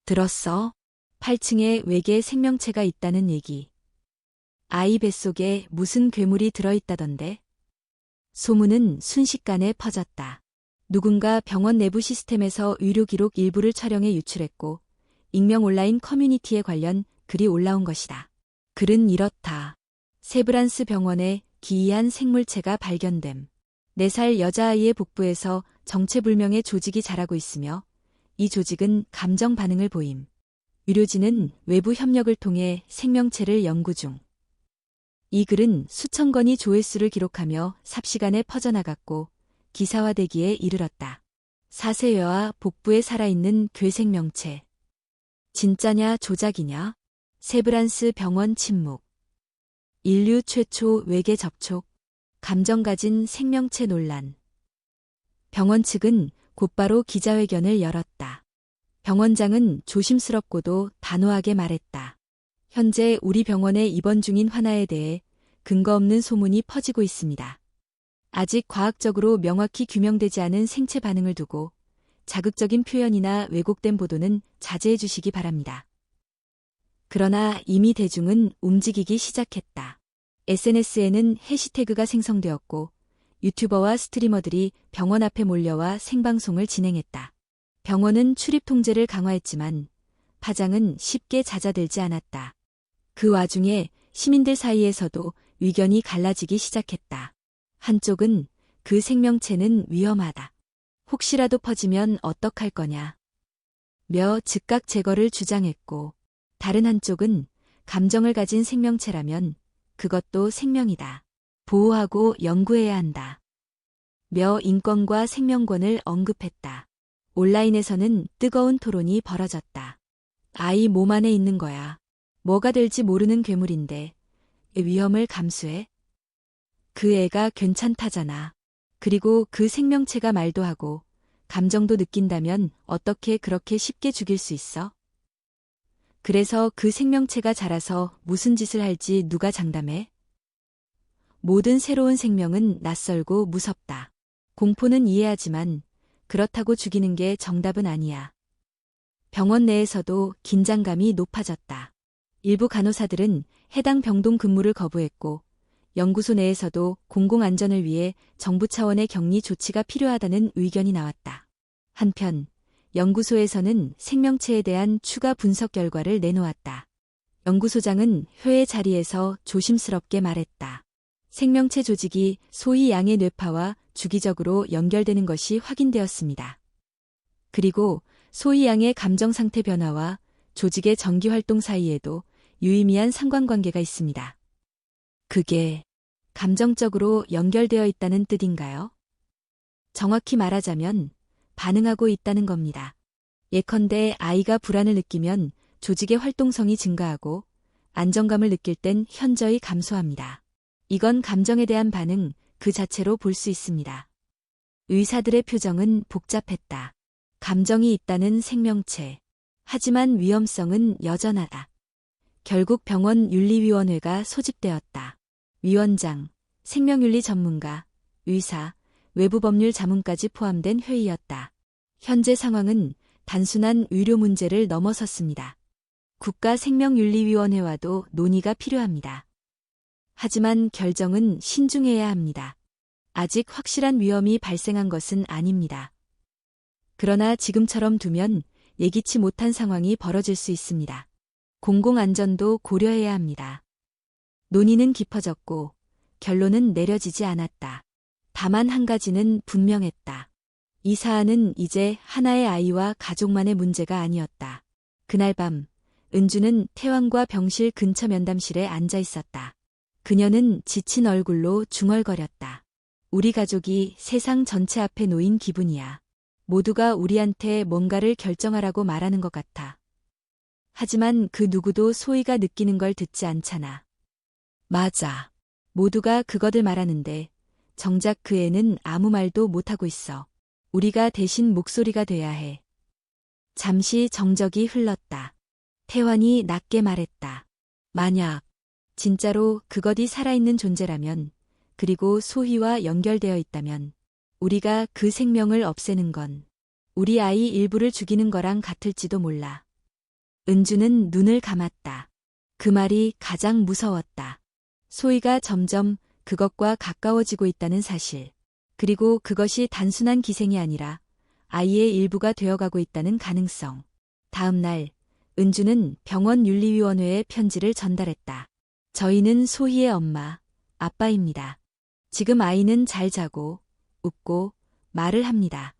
들었어? 8층에 외계 생명체가 있다는 얘기. 아이 뱃속에 무슨 괴물이 들어있다던데? 소문은 순식간에 퍼졌다. 누군가 병원 내부 시스템에서 의료 기록 일부를 촬영해 유출했고 익명 온라인 커뮤니티에 관련 글이 올라온 것이다. 글은 이렇다. 세브란스 병원에 기이한 생물체가 발견됨. 4살 여자아이의 복부에서 정체불명의 조직이 자라고 있으며 이 조직은 감정 반응을 보임. 의료진은 외부 협력을 통해 생명체를 연구 중. 이 글은 수천 건이 조회수를 기록하며 삽시간에 퍼져나갔고 기사화되기에 이르렀다. 4세 여아 복부에 살아있는 괴생명체. 진짜냐 조작이냐? 세브란스 병원 침묵. 인류 최초 외계 접촉. 감정 가진 생명체 논란. 병원 측은 곧바로 기자회견을 열었다. 병원장은 조심스럽고도 단호하게 말했다. 현재 우리 병원에 입원 중인 환아에 대해 근거 없는 소문이 퍼지고 있습니다. 아직 과학적으로 명확히 규명되지 않은 생체 반응을 두고 자극적인 표현이나 왜곡된 보도는 자제해 주시기 바랍니다. 그러나 이미 대중은 움직이기 시작했다. SNS에는 해시태그가 생성되었고 유튜버와 스트리머들이 병원 앞에 몰려와 생방송을 진행했다. 병원은 출입 통제를 강화했지만 파장은 쉽게 잦아들지 않았다. 그 와중에 시민들 사이에서도 의견이 갈라지기 시작했다. 한쪽은 그 생명체는 위험하다. 혹시라도 퍼지면 어떡할 거냐. 며 즉각 제거를 주장했고 다른 한쪽은 감정을 가진 생명체라면 그것도 생명이다. 보호하고 연구해야 한다. 며 인권과 생명권을 언급했다. 온라인에서는 뜨거운 토론이 벌어졌다. 아이 몸 안에 있는 거야. 뭐가 될지 모르는 괴물인데 위험을 감수해? 그 애가 괜찮다잖아. 그리고 그 생명체가 말도 하고 감정도 느낀다면 어떻게 그렇게 쉽게 죽일 수 있어? 그래서 그 생명체가 자라서 무슨 짓을 할지 누가 장담해? 모든 새로운 생명은 낯설고 무섭다. 공포는 이해하지만 그렇다고 죽이는 게 정답은 아니야. 병원 내에서도 긴장감이 높아졌다. 일부 간호사들은 해당 병동 근무를 거부했고 연구소 내에서도 공공안전을 위해 정부 차원의 격리 조치가 필요하다는 의견이 나왔다. 한편 연구소에서는 생명체에 대한 추가 분석 결과를 내놓았다. 연구소장은 회의 자리에서 조심스럽게 말했다. 생명체 조직이 소희 양의 뇌파와 주기적으로 연결되는 것이 확인되었습니다. 그리고 소희 양의 감정 상태 변화와 조직의 정기 활동 사이에도 유의미한 상관관계가 있습니다. 그게 감정적으로 연결되어 있다는 뜻인가요? 정확히 말하자면 반응하고 있다는 겁니다. 예컨대 아이가 불안을 느끼면 조직의 활동성이 증가하고 안정감을 느낄 땐 현저히 감소합니다. 이건 감정에 대한 반응 그 자체로 볼 수 있습니다. 의사들의 표정은 복잡했다. 감정이 있다는 생명체. 하지만 위험성은 여전하다. 결국 병원 윤리위원회가 소집되었다. 위원장, 생명윤리 전문가, 의사, 외부 법률 자문까지 포함된 회의였다. 현재 상황은 단순한 의료 문제를 넘어섰습니다. 국가생명윤리위원회와도 논의가 필요합니다. 하지만 결정은 신중해야 합니다. 아직 확실한 위험이 발생한 것은 아닙니다. 그러나 지금처럼 두면 예기치 못한 상황이 벌어질 수 있습니다. 공공안전도 고려해야 합니다. 논의는 깊어졌고 결론은 내려지지 않았다. 다만 한 가지는 분명했다. 이 사안은 이제 하나의 아이와 가족만의 문제가 아니었다. 그날 밤 은주는 태환과 병실 근처 면담실에 앉아 있었다. 그녀는 지친 얼굴로 중얼거렸다. 우리 가족이 세상 전체 앞에 놓인 기분이야. 모두가 우리한테 뭔가를 결정하라고 말하는 것 같아. 하지만 그 누구도 소희가 느끼는 걸 듣지 않잖아. 맞아. 모두가 그거들 말하는데 정작 그 애는 아무 말도 못하고 있어. 우리가 대신 목소리가 돼야 해. 잠시 정적이 흘렀다. 태환이 낮게 말했다. 만약 진짜로 그것이 살아있는 존재라면, 그리고 소희와 연결되어 있다면 우리가 그 생명을 없애는 건 우리 아이 일부를 죽이는 거랑 같을지도 몰라. 은주는 눈을 감았다. 그 말이 가장 무서웠다. 소희가 점점 그것과 가까워지고 있다는 사실. 그리고 그것이 단순한 기생이 아니라 아이의 일부가 되어가고 있다는 가능성. 다음 날 은주는 병원 윤리위원회에 편지를 전달했다. 저희는 소희의 엄마, 아빠입니다. 지금 아이는 잘 자고, 웃고, 말을 합니다.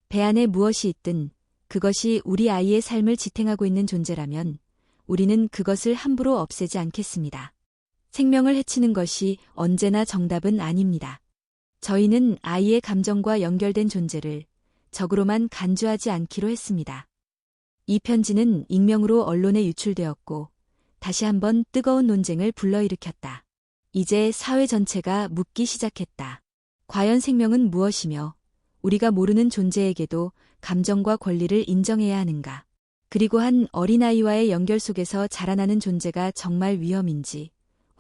배 안에 무엇이 있든 그것이 우리 아이의 삶을 지탱하고 있는 존재라면 우리는 그것을 함부로 없애지 않겠습니다. 생명을 해치는 것이 언제나 정답은 아닙니다. 저희는 아이의 감정과 연결된 존재를 적으로만 간주하지 않기로 했습니다. 이 편지는 익명으로 언론에 유출되었고 다시 한번 뜨거운 논쟁을 불러일으켰다. 이제 사회 전체가 묻기 시작했다. 과연 생명은 무엇이며 우리가 모르는 존재에게도 감정과 권리를 인정해야 하는가? 그리고 한 어린아이와의 연결 속에서 자라나는 존재가 정말 위험인지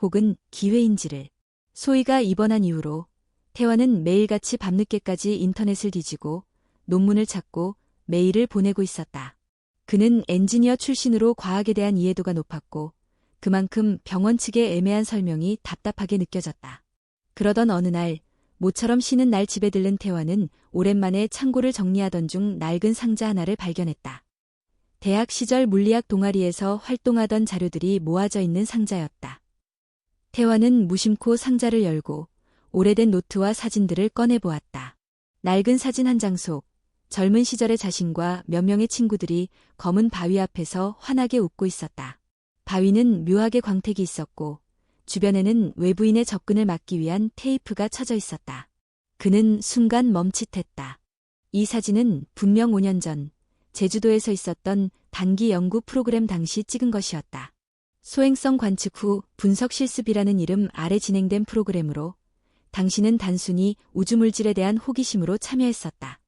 혹은 기회인지를. 소희가 입원한 이후로 태환은 매일같이 밤늦게까지 인터넷을 뒤지고 논문을 찾고 메일을 보내고 있었다. 그는 엔지니어 출신으로 과학에 대한 이해도가 높았고 그만큼 병원 측의 애매한 설명이 답답하게 느껴졌다. 그러던 어느 날 모처럼 쉬는 날 집에 들른 태환은 오랜만에 창고를 정리하던 중 낡은 상자 하나를 발견했다. 대학 시절 물리학 동아리에서 활동하던 자료들이 모아져 있는 상자였다. 태환은 무심코 상자를 열고 오래된 노트와 사진들을 꺼내보았다. 낡은 사진 한 장 속 젊은 시절의 자신과 몇 명의 친구들이 검은 바위 앞에서 환하게 웃고 있었다. 바위는 묘하게 광택이 있었고 주변에는 외부인의 접근을 막기 위한 테이프가 쳐져 있었다. 그는 순간 멈칫했다. 이 사진은 분명 5년 전 제주도에서 있었던 단기 연구 프로그램 당시 찍은 것이었다. 소행성 관측 후 분석 실습이라는 이름 아래 진행된 프로그램으로 당신은 단순히 우주물질에 대한 호기심으로 참여했었다.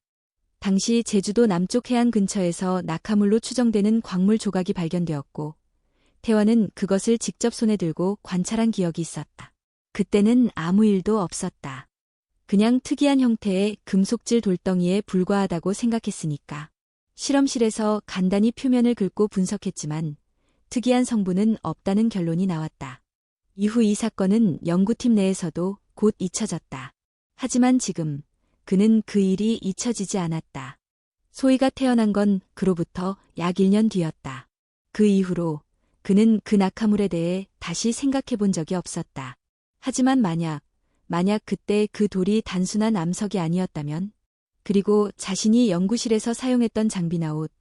당시 제주도 남쪽 해안 근처에서 낙하물로 추정되는 광물 조각이 발견되었고 태환은 그것을 직접 손에 들고 관찰한 기억이 있었다. 그때는 아무 일도 없었다. 그냥 특이한 형태의 금속질 돌덩이에 불과하다고 생각했으니까. 실험실에서 간단히 표면을 긁고 분석했지만 특이한 성분은 없다는 결론이 나왔다. 이후 이 사건은 연구팀 내에서도 곧 잊혀졌다. 하지만 지금 그는 그 일이 잊혀지지 않았다. 소희가 태어난 건 그로부터 약 1년 뒤였다. 그 이후로 그는 그 낙하물에 대해 다시 생각해 본 적이 없었다. 하지만 만약 그때 그 돌이 단순한 암석이 아니었다면, 그리고 자신이 연구실에서 사용했던 장비나 옷,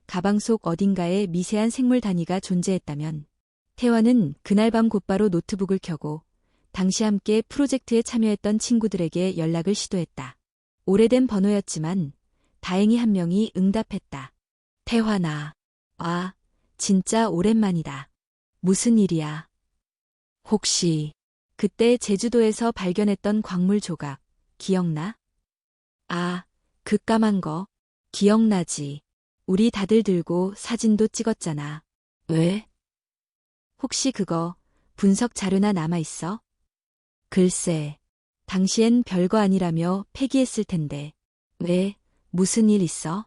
가방 속 어딘가에 미세한 생물 단위가 존재했다면, 태환은 그날 밤 곧바로 노트북을 켜고 당시 함께 프로젝트에 참여했던 친구들에게 연락을 시도했다. 오래된 번호였지만 다행히 한 명이 응답했다. 태환아, 진짜 오랜만이다. 무슨 일이야? 혹시 그때 제주도에서 발견했던 광물 조각 기억나? 그 까만 거 기억나지. 우리 다들 들고 사진도 찍었잖아. 왜? 혹시 그거 분석 자료나 남아있어? 글쎄, 당시엔 별거 아니라며 폐기했을 텐데. 왜? 무슨 일 있어?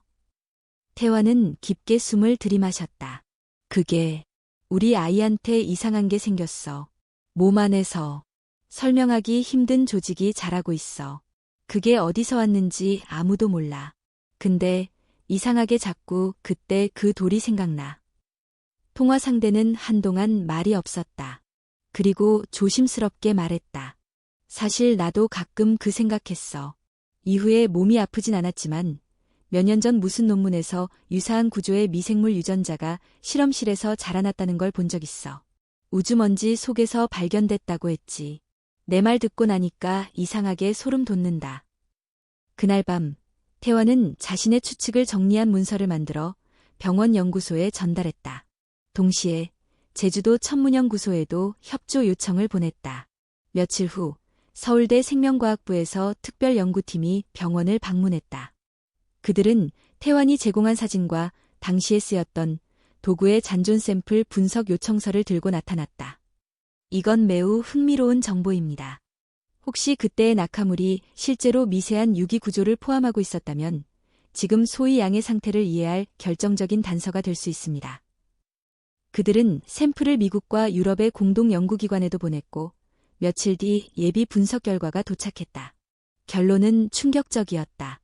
태환은 깊게 숨을 들이마셨다. 그게 우리 아이한테 이상한 게 생겼어. 몸 안에서 설명하기 힘든 조직이 자라고 있어. 그게 어디서 왔는지 아무도 몰라. 근데 이상하게 자꾸 그때 그 돌이 생각나. 통화 상대는 한동안 말이 없었다. 그리고 조심스럽게 말했다. 사실 나도 가끔 그 생각했어. 이후에 몸이 아프진 않았지만 몇 년 전 무슨 논문에서 유사한 구조의 미생물 유전자가 실험실에서 자라났다는 걸 본 적 있어. 우주먼지 속에서 발견됐다고 했지. 내 말 듣고 나니까 이상하게 소름 돋는다. 그날 밤, 태화는 자신의 추측을 정리한 문서를 만들어 병원 연구소에 전달했다. 동시에 제주도 천문연구소에도 협조 요청을 보냈다. 며칠 후 서울대 생명과학부에서 특별연구팀이 병원을 방문했다. 그들은 태환이 제공한 사진과 당시에 쓰였던 도구의 잔존 샘플 분석 요청서를 들고 나타났다. 이건 매우 흥미로운 정보입니다. 혹시 그때의 낙하물이 실제로 미세한 유기 구조를 포함하고 있었다면 지금 소희 양의 상태를 이해할 결정적인 단서가 될 수 있습니다. 그들은 샘플을 미국과 유럽의 공동 연구기관에도 보냈고 며칠 뒤 예비 분석 결과가 도착했다. 결론은 충격적이었다.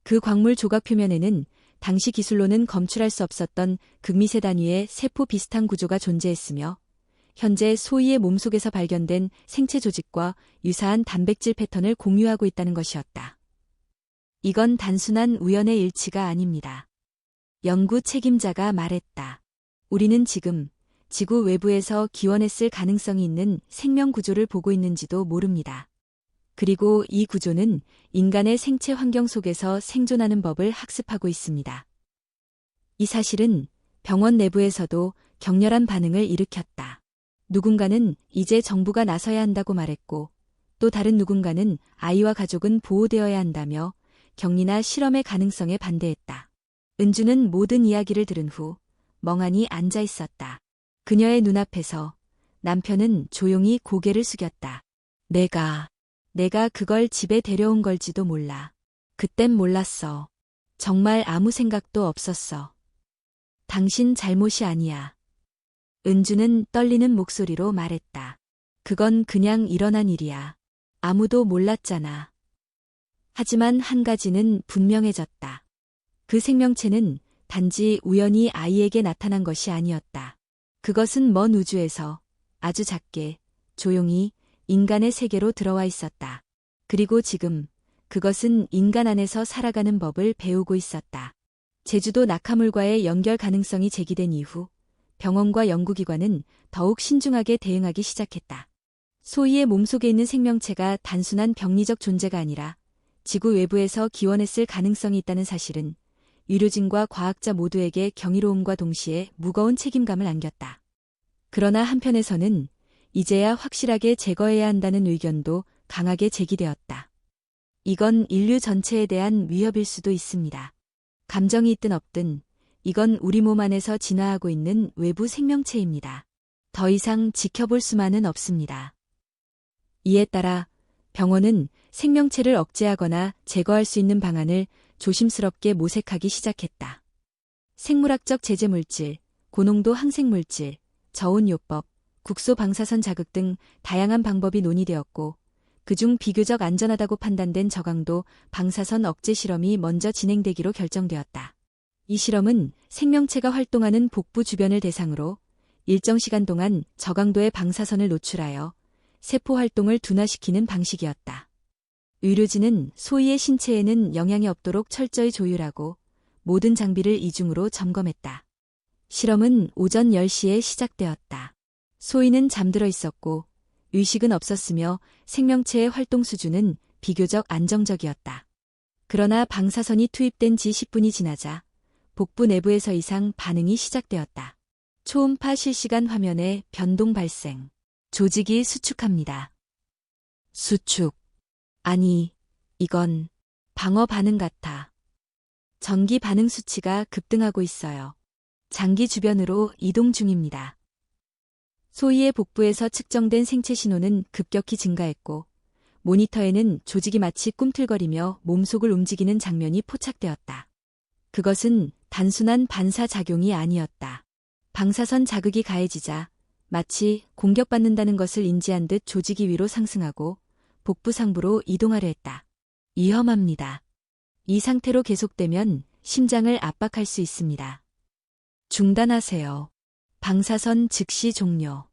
그 광물 조각 표면에는 당시 기술로는 검출할 수 없었던 극미세 단위의 세포 비슷한 구조가 존재했으며 현재 소희의 몸속에서 발견된 생체 조직과 유사한 단백질 패턴을 공유하고 있다는 것이었다. 이건 단순한 우연의 일치가 아닙니다. 연구 책임자가 말했다. 우리는 지금 지구 외부에서 기원했을 가능성이 있는 생명 구조를 보고 있는지도 모릅니다. 그리고 이 구조는 인간의 생체 환경 속에서 생존하는 법을 학습하고 있습니다. 이 사실은 병원 내부에서도 격렬한 반응을 일으켰다. 누군가는 이제 정부가 나서야 한다고 말했고 또 다른 누군가는 아이와 가족은 보호되어야 한다며 격리나 실험의 가능성에 반대했다. 은주는 모든 이야기를 들은 후 멍하니 앉아 있었다. 그녀의 눈앞에서 남편은 조용히 고개를 숙였다. 내가 그걸 집에 데려온 걸지도 몰라. 그땐 몰랐어. 정말 아무 생각도 없었어. 당신 잘못이 아니야. 은주는 떨리는 목소리로 말했다. 그건 그냥 일어난 일이야. 아무도 몰랐잖아. 하지만 한 가지는 분명해졌다. 그 생명체는 단지 우연히 아이에게 나타난 것이 아니었다. 그것은 먼 우주에서 아주 작게, 조용히 인간의 세계로 들어와 있었다. 그리고 지금 그것은 인간 안에서 살아가는 법을 배우고 있었다. 제주도 낙하물과의 연결 가능성이 제기된 이후 병원과 연구기관은 더욱 신중하게 대응하기 시작했다. 소희의 몸속에 있는 생명체가 단순한 병리적 존재가 아니라 지구 외부에서 기원했을 가능성이 있다는 사실은 의료진과 과학자 모두에게 경이로움과 동시에 무거운 책임감을 안겼다. 그러나 한편에서는 이제야 확실하게 제거해야 한다는 의견도 강하게 제기되었다. 이건 인류 전체에 대한 위협일 수도 있습니다. 감정이 있든 없든 이건 우리 몸 안에서 진화하고 있는 외부 생명체입니다. 더 이상 지켜볼 수만은 없습니다. 이에 따라 병원은 생명체를 억제하거나 제거할 수 있는 방안을 조심스럽게 모색하기 시작했다. 생물학적 제재물질, 고농도 항생물질, 저온요법, 국소 방사선 자극 등 다양한 방법이 논의되었고 그중 비교적 안전하다고 판단된 저강도 방사선 억제 실험이 먼저 진행되기로 결정되었다. 이 실험은 생명체가 활동하는 복부 주변을 대상으로 일정 시간 동안 저강도의 방사선을 노출하여 세포 활동을 둔화시키는 방식이었다. 의료진은 소희의 신체에는 영향이 없도록 철저히 조율하고 모든 장비를 이중으로 점검했다. 실험은 오전 10시에 시작되었다. 소희는 잠들어 있었고 의식은 없었으며 생명체의 활동 수준은 비교적 안정적이었다. 그러나 방사선이 투입된 지 10분이 지나자 복부 내부에서 이상 반응이 시작되었다. 초음파 실시간 화면에 변동 발생. 조직이 수축합니다. 수축. 아니, 이건 방어 반응 같아. 전기 반응 수치가 급등하고 있어요. 장기 주변으로 이동 중입니다. 소희의 복부에서 측정된 생체 신호는 급격히 증가했고 모니터에는 조직이 마치 꿈틀거리며 몸속을 움직이는 장면이 포착되었다. 그것은 단순한 반사작용이 아니었다. 방사선 자극이 가해지자 마치 공격받는다는 것을 인지한 듯 조직이 위로 상승하고 복부 상부로 이동하려 했다. 위험합니다. 이 상태로 계속되면 심장을 압박할 수 있습니다. 중단하세요. 방사선 즉시 종료.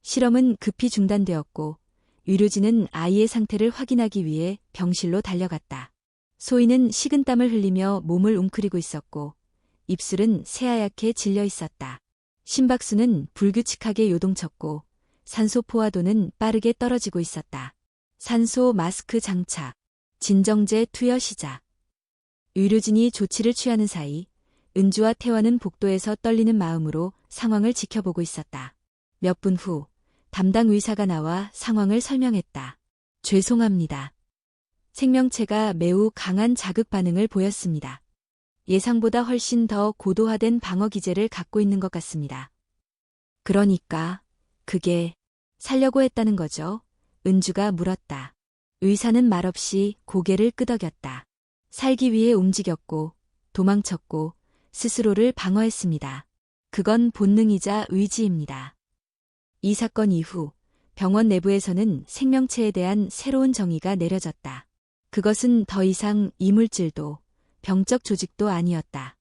실험은 급히 중단되었고 의료진은 아이의 상태를 확인하기 위해 병실로 달려갔다. 소희는 식은땀을 흘리며 몸을 웅크리고 있었고 입술은 새하얗게 질려 있었다. 심박수는 불규칙하게 요동쳤고 산소 포화도는 빠르게 떨어지고 있었다. 산소 마스크 장착, 진정제 투여 시작. 의료진이 조치를 취하는 사이 은주와 태화는 복도에서 떨리는 마음으로 상황을 지켜보고 있었다. 몇 분 후 담당 의사가 나와 상황을 설명했다. 죄송합니다. 생명체가 매우 강한 자극 반응을 보였습니다. 예상보다 훨씬 더 고도화된 방어 기제를 갖고 있는 것 같습니다. 그러니까 그게 살려고 했다는 거죠? 은주가 물었다. 의사는 말없이 고개를 끄덕였다. 살기 위해 움직였고 도망쳤고 스스로를 방어했습니다. 그건 본능이자 의지입니다. 이 사건 이후 병원 내부에서는 생명체에 대한 새로운 정의가 내려졌다. 그것은 더 이상 이물질도 병적 조직도 아니었다.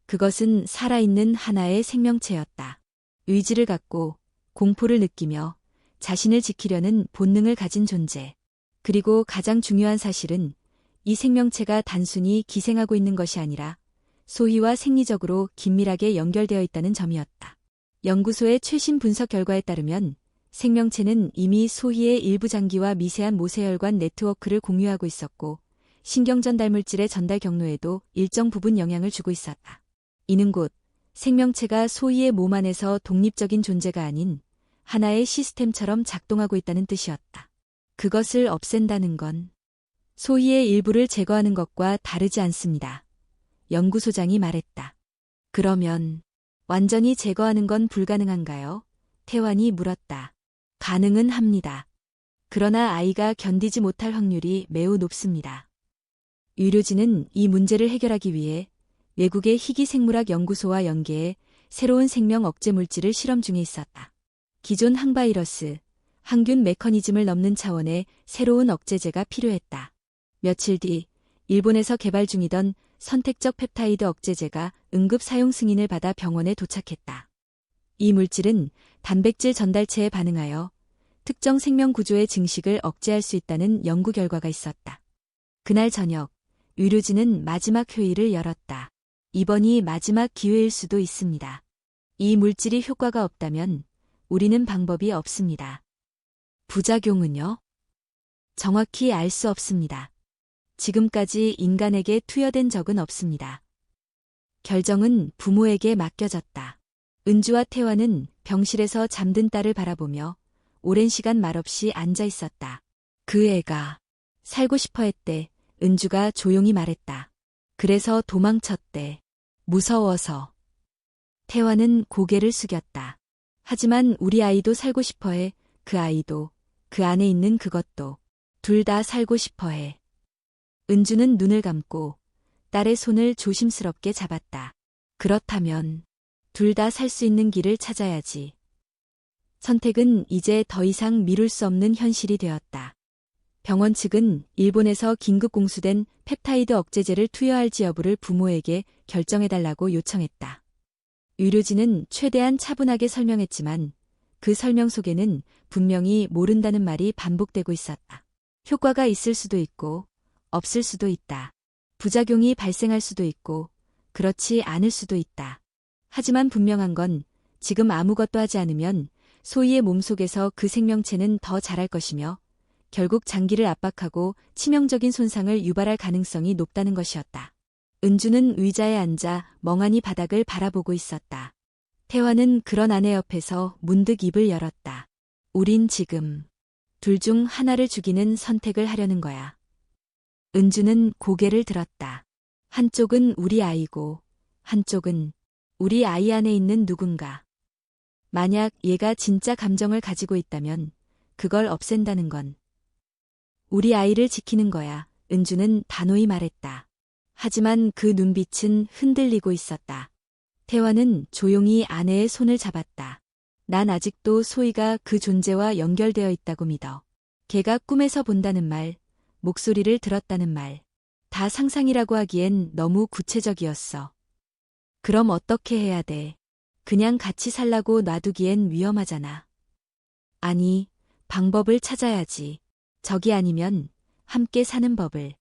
그것은 살아있는 하나의 생명체였다. 의지를 갖고 공포를 느끼며 자신을 지키려는 본능을 가진 존재. 그리고 가장 중요한 사실은 이 생명체가 단순히 기생하고 있는 것이 아니라 소희와 생리적으로 긴밀하게 연결되어 있다는 점이었다. 연구소의 최신 분석 결과에 따르면 생명체는 이미 소희의 일부 장기와 미세한 모세혈관 네트워크를 공유하고 있었고 신경 전달 물질의 전달 경로에도 일정 부분 영향을 주고 있었다. 이는 곧 생명체가 소희의 몸 안에서 독립적인 존재가 아닌 하나의 시스템처럼 작동하고 있다는 뜻이었다. 그것을 없앤다는 건 소희의 일부를 제거하는 것과 다르지 않습니다. 연구소장이 말했다. 그러면 완전히 제거하는 건 불가능한가요? 태환이 물었다. 가능은 합니다. 그러나 아이가 견디지 못할 확률이 매우 높습니다. 의료진은 이 문제를 해결하기 위해 외국의 희귀생물학 연구소와 연계해 새로운 생명 억제 물질을 실험 중에 있었다. 기존 항바이러스, 항균 메커니즘을 넘는 차원의 새로운 억제제가 필요했다. 며칠 뒤 일본에서 개발 중이던 선택적 펩타이드 억제제가 응급 사용 승인을 받아 병원에 도착했다. 이 물질은 단백질 전달체에 반응하여 특정 생명 구조의 증식을 억제할 수 있다는 연구 결과가 있었다. 그날 저녁, 의료진은 마지막 회의를 열었다. 이번이 마지막 기회일 수도 있습니다. 이 물질이 효과가 없다면 우리는 방법이 없습니다. 부작용은요? 정확히 알 수 없습니다. 지금까지 인간에게 투여된 적은 없습니다. 결정은 부모에게 맡겨졌다. 은주와 태화는 병실에서 잠든 딸을 바라보며 오랜 시간 말없이 앉아 있었다. 그 애가 살고 싶어 했대. 은주가 조용히 말했다. 그래서 도망쳤대. 무서워서. 태화는 고개를 숙였다. 하지만 우리 아이도 살고 싶어 해. 그 아이도, 그 안에 있는 그것도. 둘 다 살고 싶어 해. 은주는 눈을 감고 딸의 손을 조심스럽게 잡았다. 그렇다면 둘 다 살 수 있는 길을 찾아야지. 선택은 이제 더 이상 미룰 수 없는 현실이 되었다. 병원 측은 일본에서 긴급 공수된 펩타이드 억제제를 투여할지 여부를 부모에게 결정해달라고 요청했다. 의료진은 최대한 차분하게 설명했지만 그 설명 속에는 분명히 모른다는 말이 반복되고 있었다. 효과가 있을 수도 있고 없을 수도 있다. 부작용이 발생할 수도 있고 그렇지 않을 수도 있다. 하지만 분명한 건 지금 아무것도 하지 않으면 소희의 몸속에서 그 생명체는 더 자랄 것이며 결국 장기를 압박하고 치명적인 손상을 유발할 가능성이 높다는 것이었다. 은주는 의자에 앉아 멍하니 바닥을 바라보고 있었다. 태화는 그런 아내 옆에서 문득 입을 열었다. 우린 지금 둘 중 하나를 죽이는 선택을 하려는 거야. 은주는 고개를 들었다. 한쪽은 우리 아이고 한쪽은 우리 아이 안에 있는 누군가. 만약 얘가 진짜 감정을 가지고 있다면 그걸 없앤다는 건 우리 아이를 지키는 거야. 은주는 단호히 말했다. 하지만 그 눈빛은 흔들리고 있었다. 태화는 조용히 아내의 손을 잡았다. 난 아직도 소희가 그 존재와 연결되어 있다고 믿어. 걔가 꿈에서 본다는 말, 목소리를 들었다는 말, 다 상상이라고 하기엔 너무 구체적이었어. 그럼 어떻게 해야 돼? 그냥 같이 살라고 놔두기엔 위험하잖아. 아니, 방법을 찾아야지. 적이 아니면 함께 사는 법을.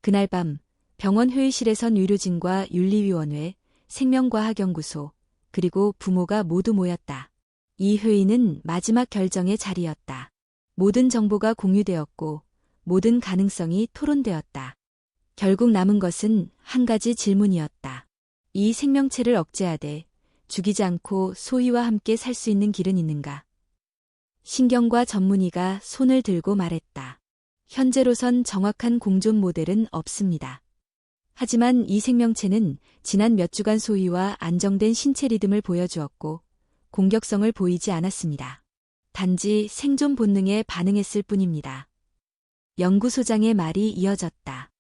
그날 밤 병원 회의실에선 의료진과 윤리위원회, 생명과학연구소, 그리고 부모가 모두 모였다. 이 회의는 마지막 결정의 자리였다. 모든 정보가 공유되었고 모든 가능성이 토론되었다. 결국 남은 것은 한 가지 질문이었다. 이 생명체를 억제하되 죽이지 않고 소희와 함께 살 수 있는 길은 있는가? 신경과 전문의가 손을 들고 말했다. 현재로선 정확한 공존 모델은 없습니다. 하지만 이 생명체는 지난 몇 주간 소희와 안정된 신체 리듬을 보여주었고 공격성을 보이지 않았습니다. 단지 생존 본능에 반응했을 뿐입니다. 연구소장의 말이 이어졌다.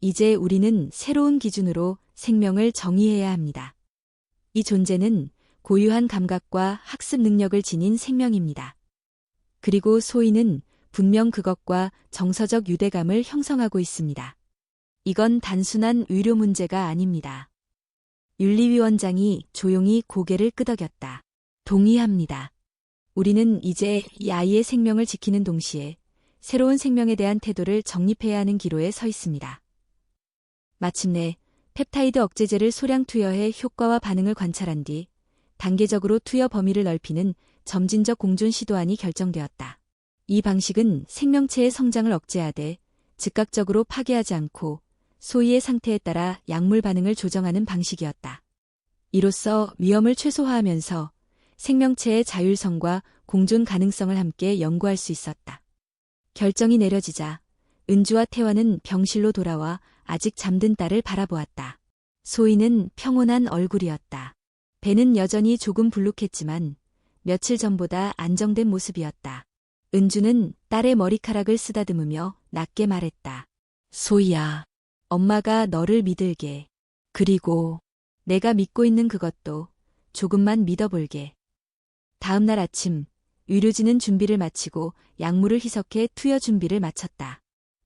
이제 우리는 새로운 기준으로 생명을 정의해야 합니다. 이 존재는 고유한 감각과 학습 능력을 지닌 생명입니다. 그리고 소희는 분명 그것과 정서적 유대감을 형성하고 있습니다. 이건 단순한 의료 문제가 아닙니다. 윤리위원장이 조용히 고개를 끄덕였다. 동의합니다. 우리는 이제 이 아이의 생명을 지키는 동시에 새로운 생명에 대한 태도를 정립해야 하는 기로에 서 있습니다. 마침내 펩타이드 억제제를 소량 투여해 효과와 반응을 관찰한 뒤 단계적으로 투여 범위를 넓히는 점진적 공존 시도안이 결정되었다. 이 방식은 생명체의 성장을 억제하되 즉각적으로 파괴하지 않고 소희의 상태에 따라 약물 반응을 조정하는 방식이었다. 이로써 위험을 최소화하면서 생명체의 자율성과 공존 가능성을 함께 연구할 수 있었다. 결정이 내려지자 은주와 태화는 병실로 돌아와 아직 잠든 딸을 바라보았다. 소희는 평온한 얼굴이었다. 배는 여전히 조금 불룩했지만 며칠 전보다 안정된 모습이었다. 은주는 딸의 머리카락을 쓰다듬으며 낮게 말했다. 소희야, 엄마가 너를 믿을게. 그리고 내가 믿고 있는 그것도 조금만 믿어볼게. 다음 날 아침, 의료진은 준비를 마치고 약물을 희석해 투여 준비를 마쳤다.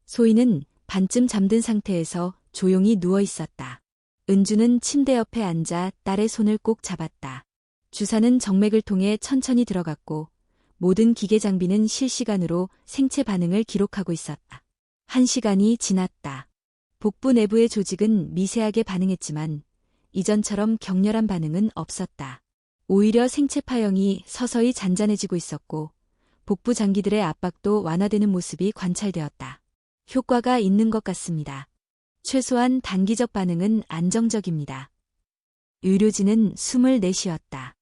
소희는 반쯤 잠든 상태에서 조용히 누워 있었다. 은주는 침대 옆에 앉아 딸의 손을 꼭 잡았다. 주사는 정맥을 통해 천천히 들어갔고 모든 기계 장비는 실시간으로 생체 반응을 기록하고 있었다. 1시간이 지났다. 복부 내부의 조직은 미세하게 반응했지만 이전처럼 격렬한 반응은 없었다. 오히려 생체 파형이 서서히 잔잔해지고 있었고 복부 장기들의 압박도 완화되는 모습이 관찰되었다. 효과가 있는 것 같습니다. 최소한 단기적 반응은 안정적입니다. 의료진은 숨을 내쉬었다.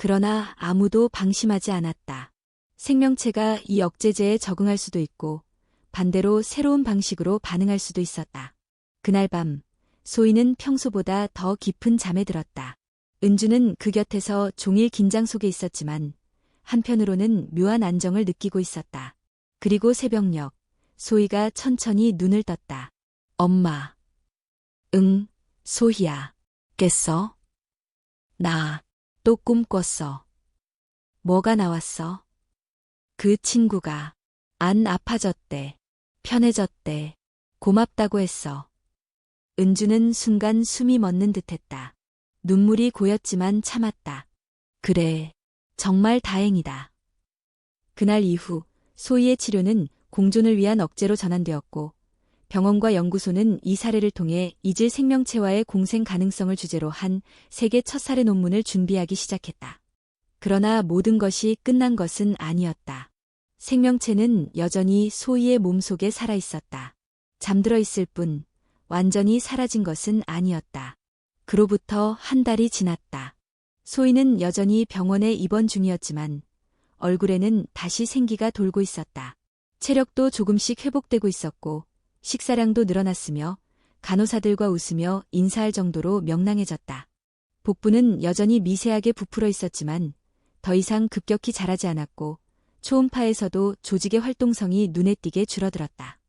그러나 아무도 방심하지 않았다. 생명체가 이 억제제에 적응할 수도 있고 반대로 새로운 방식으로 반응할 수도 있었다. 그날 밤 소희는 평소보다 더 깊은 잠에 들었다. 은주는 그 곁에서 종일 긴장 속에 있었지만 한편으로는 묘한 안정을 느끼고 있었다. 그리고 새벽녘 소희가 천천히 눈을 떴다. 엄마. 응, 소희야. 깼어? 나 또 꿈 꿨어. 뭐가 나왔어? 그 친구가 안 아파졌대. 편해졌대. 고맙다고 했어. 은주는 순간 숨이 멎는 듯했다. 눈물이 고였지만 참았다. 그래, 정말 다행이다. 그날 이후 소희의 치료는 공존을 위한 억제로 전환되었고 병원과 연구소는 이 사례를 통해 이질 생명체와의 공생 가능성을 주제로 한 세계 첫 사례 논문을 준비하기 시작했다. 그러나 모든 것이 끝난 것은 아니었다. 생명체는 여전히 소희의 몸속에 살아있었다. 잠들어 있을 뿐 완전히 사라진 것은 아니었다. 그로부터 한 달이 지났다. 소희는 여전히 병원에 입원 중이었지만 얼굴에는 다시 생기가 돌고 있었다. 체력도 조금씩 회복되고 있었고 식사량도 늘어났으며 간호사들과 웃으며 인사할 정도로 명랑해졌다. 복부는 여전히 미세하게 부풀어 있었지만 더 이상 급격히 자라지 않았고 초음파에서도 조직의 활동성이 눈에 띄게 줄어들었다.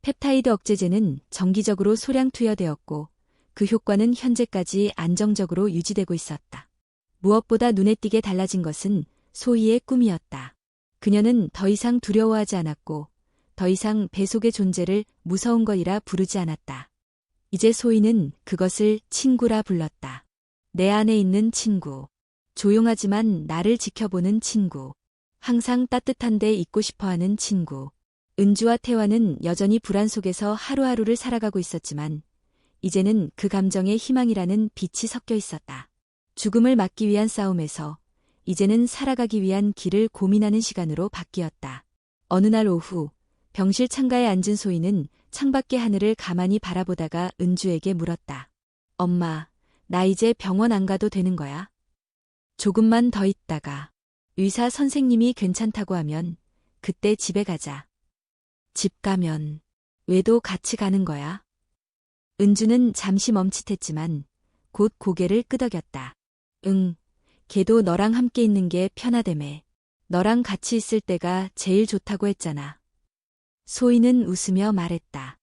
펩타이드 억제제는 정기적으로 소량 투여되었고 그 효과는 현재까지 안정적으로 유지되고 있었다. 무엇보다 눈에 띄게 달라진 것은 소희의 꿈이었다. 그녀는 더 이상 두려워하지 않았고 더 이상 배 속의 존재를 무서운 것이라 부르지 않았다. 이제 소희는 그것을 친구라 불렀다. 내 안에 있는 친구. 조용하지만 나를 지켜보는 친구. 항상 따뜻한데 있고 싶어하는 친구. 은주와 태화는 여전히 불안 속에서 하루하루를 살아가고 있었지만 이제는 그 감정에 희망이라는 빛이 섞여 있었다. 죽음을 막기 위한 싸움에서 이제는 살아가기 위한 길을 고민하는 시간으로 바뀌었다. 어느 날 오후 병실 창가에 앉은 소희는 창밖의 하늘을 가만히 바라보다가 은주에게 물었다. 엄마, 나 이제 병원 안 가도 되는 거야? 조금만 더 있다가 의사 선생님이 괜찮다고 하면 그때 집에 가자. 집 가면 왜도 같이 가는 거야? 은주는 잠시 멈칫했지만 곧 고개를 끄덕였다. 응, 걔도 너랑 함께 있는 게 편하다며. 너랑 같이 있을 때가 제일 좋다고 했잖아. 소희는 웃으며 말했다.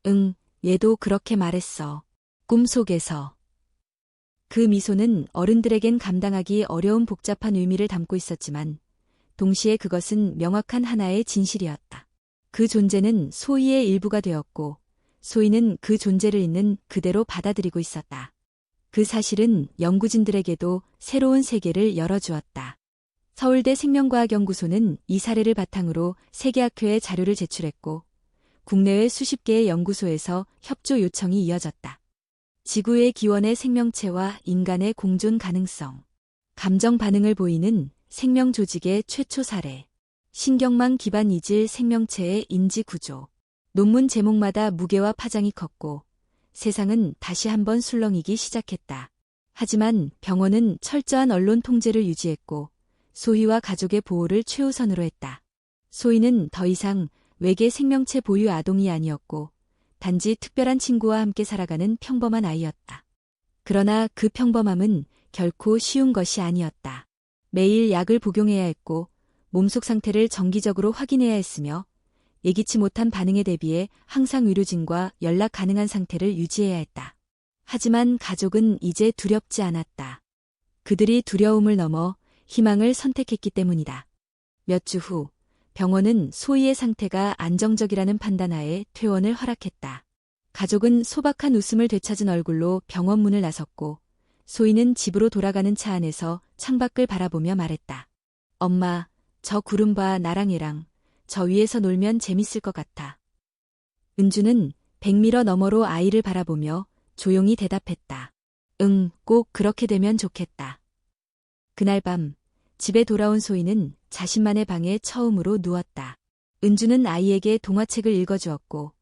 응, 얘도 그렇게 말했어. 꿈속에서. 그 미소는 어른들에겐 감당하기 어려운 복잡한 의미를 담고 있었지만 동시에 그것은 명확한 하나의 진실이었다. 그 존재는 소희의 일부가 되었고 소희는 그 존재를 있는 그대로 받아들이고 있었다. 그 사실은 연구진들에게도 새로운 세계를 열어주었다. 서울대 생명과학연구소는 이 사례를 바탕으로 세계학회에 자료를 제출했고 국내외 수십 개의 연구소에서 협조 요청이 이어졌다. 지구의 기원의 생명체와 인간의 공존 가능성, 감정 반응을 보이는 생명 조직의 최초 사례, 신경망 기반 이질 생명체의 인지 구조. 논문 제목마다 무게와 파장이 컸고 세상은 다시 한번 술렁이기 시작했다. 하지만 병원은 철저한 언론 통제를 유지했고 소희와 가족의 보호를 최우선으로 했다. 소희는 더 이상 외계 생명체 보유 아동이 아니었고 단지 특별한 친구와 함께 살아가는 평범한 아이였다. 그러나 그 평범함은 결코 쉬운 것이 아니었다. 매일 약을 복용해야 했고 몸속 상태를 정기적으로 확인해야 했으며 예기치 못한 반응에 대비해 항상 의료진과 연락 가능한 상태를 유지해야 했다. 하지만 가족은 이제 두렵지 않았다. 그들이 두려움을 넘어 희망을 선택했기 때문이다. 몇 주 후 병원은 소희의 상태가 안정적이라는 판단하에 퇴원을 허락했다. 가족은 소박한 웃음을 되찾은 얼굴로 병원 문을 나섰고 소희는 집으로 돌아가는 차 안에서 창밖을 바라보며 말했다. 엄마, 저 구름 봐. 나랑 얘랑 저 위에서 놀면 재밌을 것 같아. 은주는 100m 너머로 아이를 바라보며 조용히 대답했다. 응, 꼭 그렇게 되면 좋겠다. 그날 밤 집에 돌아온 소희는 자신만의 방에 처음으로 누웠다. 은주는 아이에게 동화책을 읽어주었고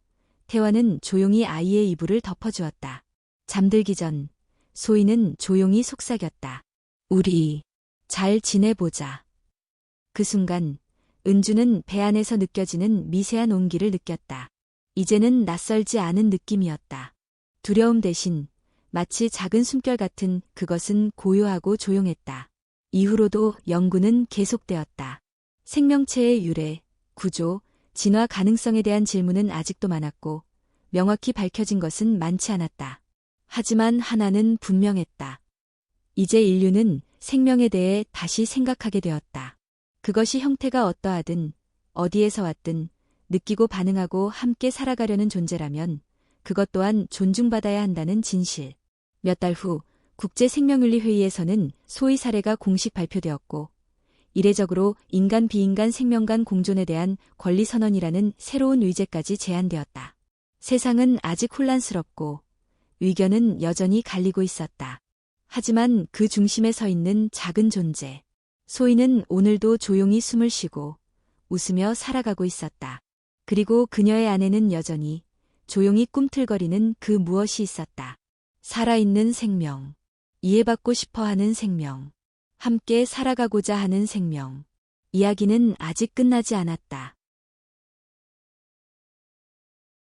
태화는 조용히 아이의 이불을 덮어주었다. 잠들기 전 소희는 조용히 속삭였다. 우리 잘 지내보자. 그 순간 은주는 배 안에서 느껴지는 미세한 온기를 느꼈다. 이제는 낯설지 않은 느낌이었다. 두려움 대신 마치 작은 숨결 같은 그것은 고요하고 조용했다. 이후로도 연구는 계속되었다. 생명체의 유래, 구조, 진화 가능성에 대한 질문은 아직도 많았고 명확히 밝혀진 것은 많지 않았다. 하지만 하나는 분명했다. 이제 인류는 생명에 대해 다시 생각하게 되었다. 그것이 형태가 어떠하든 어디에서 왔든 느끼고 반응하고 함께 살아가려는 존재라면 그것 또한 존중받아야 한다는 진실. 몇 달 후 국제생명윤리회의에서는 소희 사례가 공식 발표되었고 이례적으로 인간 비인간 생명 간 공존에 대한 권리선언이라는 새로운 의제까지 제안되었다. 세상은 아직 혼란스럽고 의견은 여전히 갈리고 있었다. 하지만 그 중심에 서 있는 작은 존재. 소희는 오늘도 조용히 숨을 쉬고 웃으며 살아가고 있었다. 그리고 그녀의 안에는 여전히 조용히 꿈틀거리는 그 무엇이 있었다. 살아있는 생명. 이해받고 싶어하는 생명. 함께 살아가고자 하는 생명. 이야기는 아직 끝나지 않았다.